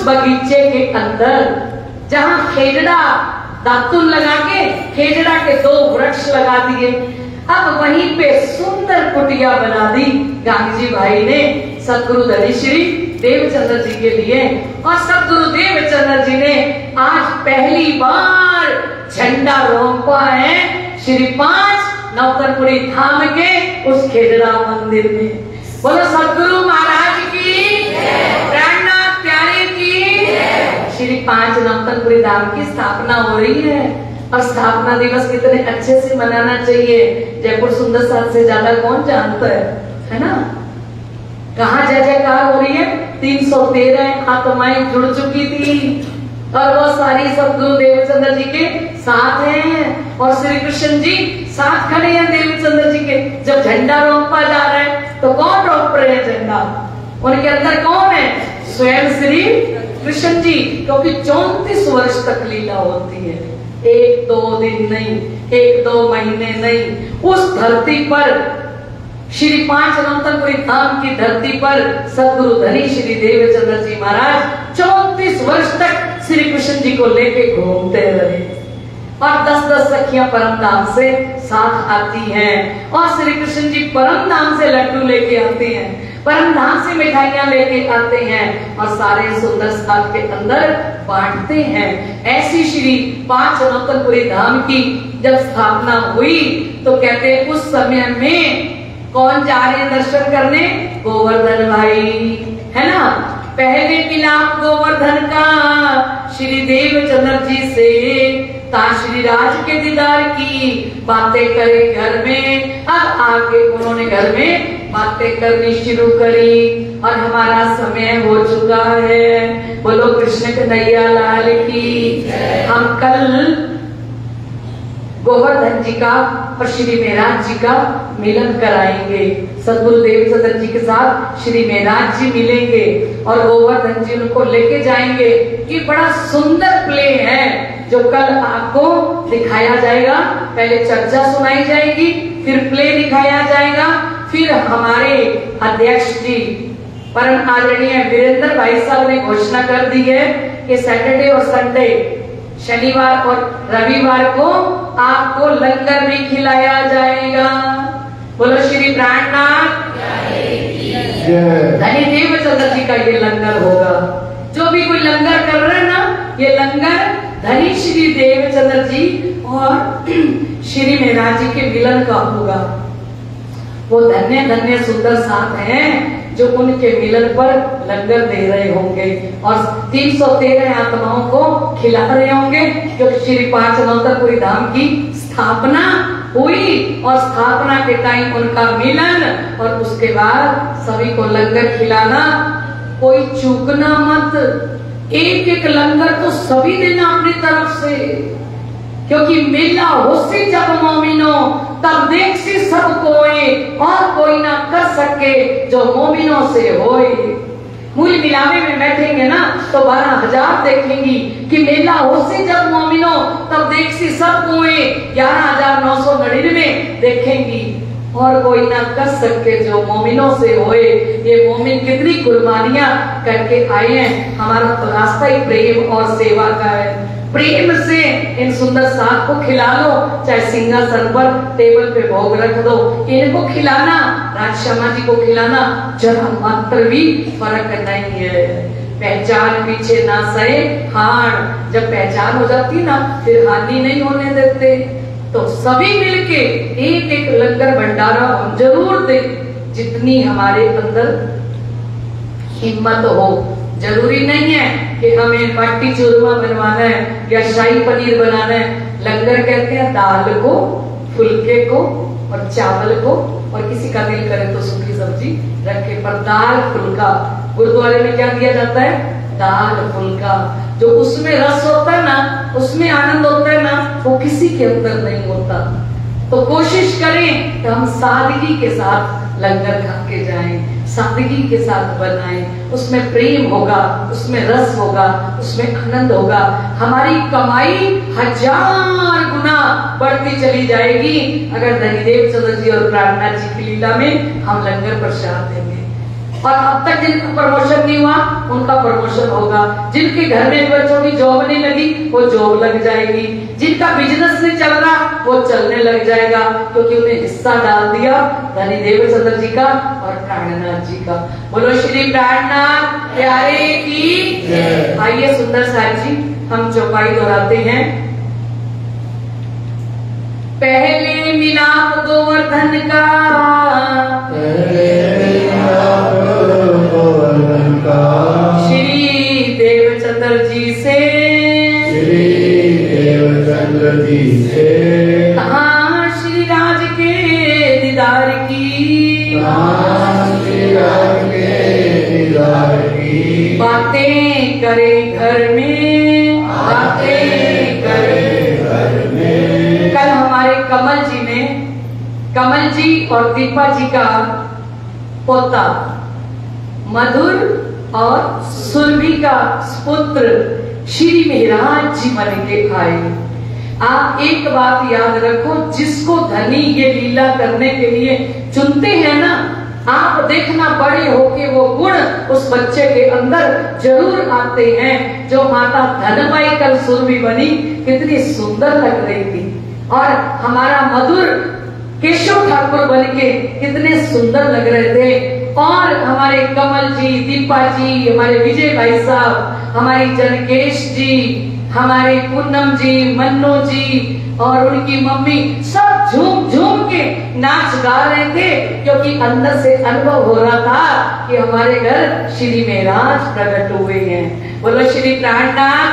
बगीचे के अंदर जहां खेजड़ा दातुन लगा के खेजड़ा के 2 वृक्ष लगा दिए, अब वहीं पे सुंदर कुटिया बना दी गांधी जी भाई ने सतगुरु धनी श्री देवचंद्र जी के लिए। और सतगुरु देवचंद्र जी ने आज पहली बार झंडा रोंपा है श्री 5 नौतनपुरी धाम के उस खेजड़ा मंदिर में। बोलो सतगुरु महाराज की, प्राणनाथ प्यारे की। श्री 5 नौतनपुरी धाम की स्थापना हो रही है और स्थापना दिवस कितने अच्छे से मनाना चाहिए, जयपुर सुंदर साल से ज्यादा कौन जानता है ना। कहाँ जय जयकार हो रही है, 313 आत्माएं जुड़ चुकी थी और वो सारी सतगुरु देवचंद्र जी के साथ हैं और श्री कृष्ण जी साथ खड़े हैं देवचंद्र जी के। जब झंडा रोपा जा रहा है तो कौन रोप रहे हैं झंडा, उनके अंदर कौन है, स्वयं श्री कृष्ण जी, क्योंकि 34 वर्ष तक लीला होती है, 1-2 दिन नहीं, 1-2 महीने नहीं। उस धरती पर श्री 5 नौतनपुरी धाम की धरती पर सतगुरु धनी श्री देवचंद्र जी महाराज 34 वर्ष तक श्री कृष्ण जी को लेके घूमते रहे और 10-10 सखियां परम धाम से साथ आती हैं और श्री कृष्ण जी परम धाम से लड्डू लेके आते हैं, परम धाम से मिठाइयां लेके आते हैं और सारे सुंदर साल के अंदर बांटते हैं। ऐसी श्री 5 नौतनपुरी धाम की जब स्थापना हुई तो कहते हैं उस समय में कौन जा रहे हैं दर्शन करने, गोवर्धन भाई है ना। पहले मिलाप गोवर्धन का श्री देवचंद्र जी से, श्री राज के दीदार की बातें करे घर में। अब आके उन्होंने घर में बातें करनी शुरू करी और हमारा समय हो चुका है। बोलो कृष्ण कन्हैया लाल की। हम कल गोवर्धन जी का और श्री मेहराज जी का मिलन कराएंगे। सतगुरु देवचंद्र जी के साथ श्री मेहराज जी मिलेंगे और गोवर्धन जी उनको लेके जाएंगे। ये बड़ा सुंदर प्ले है जो कल आपको दिखाया जाएगा। पहले चर्चा सुनाई जाएगी, फिर प्ले दिखाया जाएगा, फिर हमारे अध्यक्ष जी परम आदरणीय वीरेंद्र भाई साहब ने घोषणा कर दी है कि सैटरडे और संडे, शनिवार और रविवार को आपको लंगर भी खिलाया जाएगा। बोलो श्री प्राणनाथ धनी देवचंद्र जी का ये लंगर होगा। जो भी कोई लंगर कर रहे हैं ना, ये लंगर धनी श्री देवचंद्र जी और श्री मेहराज जी के मिलन का होगा। वो धन्य धन्य सुंदर साथ हैं जो उनके मिलन पर लंगर दे रहे होंगे और 313 आत्माओं को खिला रहे होंगे, क्योंकि श्री 5 नवतरपुरी धाम की स्थापना हुई और स्थापना के टाइम उनका मिलन और उसके बाद सभी को लंगर खिलाना। कोई चूकना मत, एक एक लंगर तो सभी देना अपनी तरफ से, क्योंकि मेला होसी जब मोमिनो तब देख सी सब कोई और कोई ना कर सके जो मोमिनों से होए। मूल मिलावे में बैठेंगे ना तो 12,000 देखेंगी कि मेला होसी जब मोमिनो तब देख सी सब कोई 11,999 देखेंगी और कोई ना कर सके जो मोमिनों से होए। ये मोमिन कितनी कुर्बानियां करके आए हैं। हमारा तो रास्ता ही प्रेम और सेवा का है। प्रेम से इन सुंदर साग को खिला लो, चाहे सिंहासन पर टेबल पे भोग रख दो, इनको खिलाना, राजशर्मा जी को खिलाना जरा मात्र भी फर्क नहीं है। पहचान पीछे ना सहे हार, जब पहचान हो जाती ना फिर हानि नहीं होने देते। तो सभी मिलके एक एक लंगर भंडारा हम जरूर दे, जितनी हमारे अंदर हिम्मत हो। जरूरी नहीं है कि हमें बाटी चूरमा बनवाना है या शाही पनीर बनाना है। लंगर कहते हैं दाल को, फुलके को और चावल को, और किसी का दिल करे तो सूखी सब्जी रखे, पर दाल फुल्का। गुरुद्वारे में क्या दिया जाता है? दाल फुल्का। जो उसमें रस होता है ना, उसमें आनंद होता है ना, वो किसी के अंदर नहीं होता। तो कोशिश करें कि हम सादगी के साथ लंगर खा के जाएं, सादगी के साथ बनाएं। उसमें प्रेम होगा, उसमें रस होगा, उसमें आनंद होगा। हमारी कमाई 1000 गुना बढ़ती चली जाएगी अगर धनीदेव चंद्र जी और प्राणनाथ जी की लीला में हम लंगर प्रसाद देंगे। और अब तक जिनका प्रमोशन नहीं हुआ उनका प्रमोशन होगा। जिनके घर में बच्चों की जॉब नहीं लगी वो जॉब लग जाएगी। जिनका बिजनेस नहीं चल रहा वो चलने लग जाएगा, क्योंकि उन्हें हिस्सा डाल दिया धनी देवचंद्र जी का और प्राणनाथ जी का। बोलो श्री प्राणनाथ प्यारे की। आइए सुंदर साहब जी हम चौपाई दोहराते हैं। पहले मिलाप गोवर्धन का, श्री देवचंद्र जी से, हाँ श्री राज के दीदार की, बातें करे घर में, बातें करे घर में। कल हमारे कमल जी ने, कमल जी और दीपा जी का पोता मधुर और सुरभि का पुत्र श्री मेहराज जी बन के आए। आप एक बात याद रखो, जिसको धनी ये लीला करने के लिए चुनते हैं ना, आप देखना बड़े होके वो गुण उस बच्चे के अंदर जरूर आते हैं। जो माता धनबाई कल सुरभि बनी कितनी सुंदर लग रही थी, और हमारा मधुर केशव ठाकुर बन के कितने सुंदर लग रहे थे। और हमारे कमल जी, दीपा जी, हमारे विजय भाई साहब, हमारी जनकेश जी, हमारे पूनम जी, मन्नू जी और उनकी मम्मी सब झूम झूम के नाच गा रहे थे, क्योंकि अंदर से अनुभव हो रहा था कि हमारे घर श्री मेहराज प्रकट हुए हैं। बोलो श्री प्राणनाथ।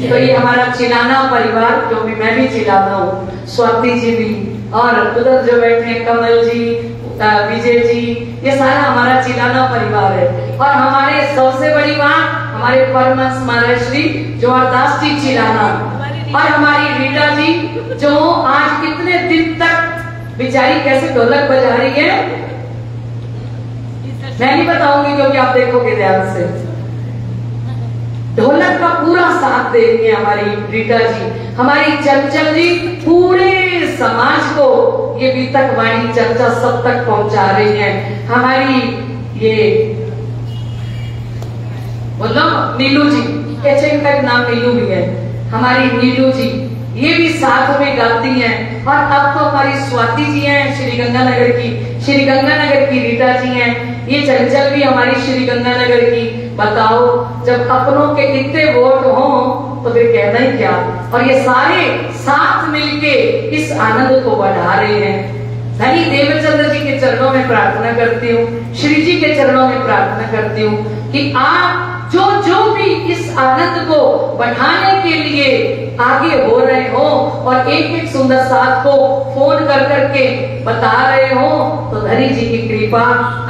तो ये हमारा चिलाना परिवार, क्योंकि मैं भी चिलाना हूँ, स्वाति जी भी, और उधर जो बैठे कमल जी, विजय जी, ये सारा हमारा चिलाना परिवार है। और हमारे सबसे बड़ी बात, हमारे परमहंस महाराज श्री जोरदास जी चिलाना, और हमारी रीटा जी जो आज कितने दिन तक बेचारी कैसे ढोलक बजा रही है, मैं नहीं बताऊंगी क्योंकि आप देखोगे ध्यान से। ढोलक का पूरा साथ दे रही है हमारी रीटा जी। हमारी चंचल जी पूरे समाज को ये बीतक वाणी चर्चा सब तक पहुंचा रही है। हमारी ये बोलो नीलू जी, कैसे इनका नाम नीलू भी है, हमारी नीलू जी ये भी साथ में गाती हैं। और अब तो हमारी स्वाति जी हैं श्री गंगानगर की, श्री गंगानगर की रीता जी हैं, ये चंचल भी हमारी श्री गंगानगर की। बताओ जब अपनों के इतने वोट हो तो फिर कहना ही क्या। और ये सारे साथ मिलके इस आनंद को बढ़ा रहे हैं। धनी देवचंद्र जी के चरणों में प्रार्थना करती हूँ, श्री जी के चरणों में प्रार्थना करती हूँ कि आप जो जो भी इस आनंद को बढ़ाने के लिए आगे हो रहे हो और एक एक सुंदर साथ को फोन कर करके बता रहे हो, तो धनी जी की कृपा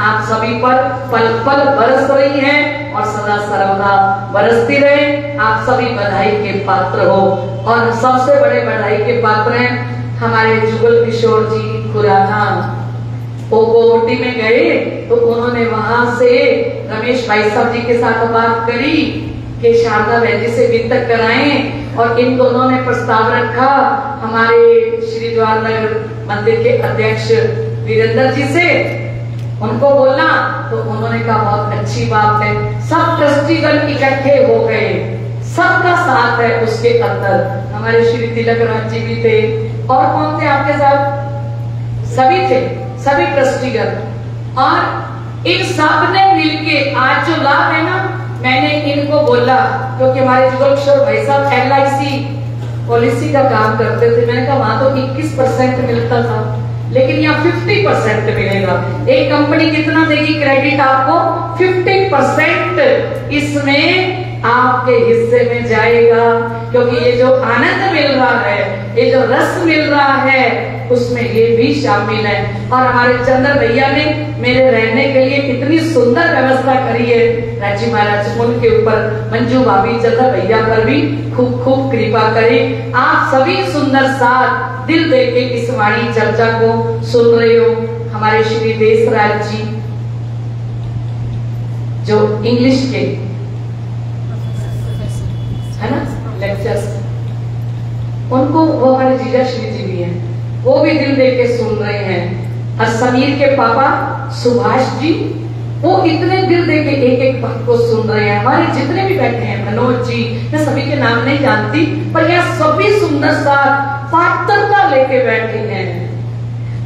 आप सभी पर पल पल बरस रही है और सदा सर्वदा बरसती रहे। आप सभी बधाई के पात्र हो। और सबसे बड़े बधाई के पात्र हैं हमारे जुगल किशोर जी खुराना। वो कोवटी में गए तो उन्होंने वहां से रमेश भाई साहब जी के साथ बात करी कि शारदा बहन जी से वितक कराएं, और इन दोनों ने प्रस्ताव रखा हमारे श्री द्वार नगर मंदिर के अध्यक्ष वीरेंद्र जी से। उनको बोला तो उन्होंने कहा बहुत अच्छी बात है। सब ट्रस्टीगण इकट्ठे हो गए, सबका साथ है उसके अंदर। हमारे श्री तिलक राज जी भी थे, और कौन थे आपके साथ? सभी थे, सभी ट्रस्टीगण। और इन सब ने मिलके आज जो लाभ है ना, मैंने इनको बोला क्योंकि हमारे जुगल किशोर भाई साहब LIC पॉलिसी का काम करते थे। मैंने कहा वहां तो 21% मिलता था, लेकिन यहाँ 50% मिलेगा। एक कंपनी कितना देगी क्रेडिट आपको? 50% इसमें आपके हिस्से में जाएगा, क्योंकि ये जो आनंद मिल रहा है, ये जो रस मिल रहा है, उसमें ये भी शामिल है। और हमारे चंद्र भैया ने मेरे रहने के लिए इतनी सुंदर व्यवस्था करी है। राजी महाराज उनके ऊपर, मंजू भाभी चंद्र भैया पर भी खूब खूब कृपा करें। आप सभी सुंदर साथ दिल दे के इस वाणी चर्चा को सुन रहे हो। हमारे श्री देशराज जी जो इंग्लिश के है ना लेक्चर्स, उनको वो हमारे जीजा श्री जी भी हैं, वो भी दिल दे के सुन रहे हैं। और समीर के पापा सुभाष जी, वो इतने दिल दे के एक एक बात को सुन रहे हैं। हमारे जितने भी बैठे हैं, मनोज जी, मैं सभी के नाम नहीं जानती, पर यहाँ सभी सुंदर सा पात्रता लेके बैठे हैं।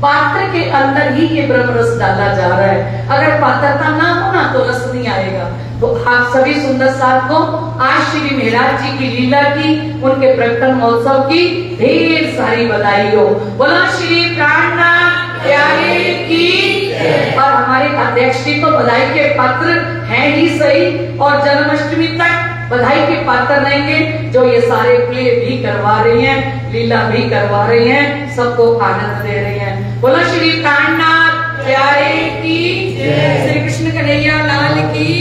पात्र के अंदर ही ये ब्रह्म रस डाला जा रहा है। अगर पात्रता ना हो ना तो रस नहीं आएगा। तो आप सभी सुंदर साथ को आज श्री महाराज जी की लीला की, उनके प्रकटन महोत्सव की ढेर सारी बधाई हो। बोला श्री प्राणनाथ प्यारे की। और हमारे अध्यक्ष जी तो बधाई के पात्र हैं ही सही, और जन्माष्टमी तक बधाई के पात्र रहेंगे, जो ये सारे प्ले भी करवा रही हैं, लीला भी करवा रही हैं, सबको आनंद दे रही हैं। बोला श्री प्राणनाथ प्यारे की, श्री कृष्ण कन्हैया लाल की,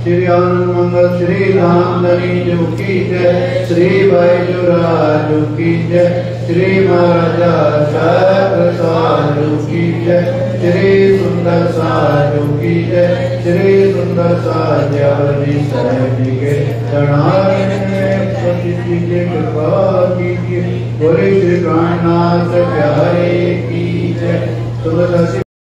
श्री आनंद मंगल श्री रामधनी जो की जय, श्री बैजुराज की जय, श्री महाराजा चक्र साधु की जय, श्री सुंदर साधु की जय, श्री सुंदर साध्यावधि साहिब के के कृपा कीजिए। बोले श्री प्राणनाथ प्यारे की जय।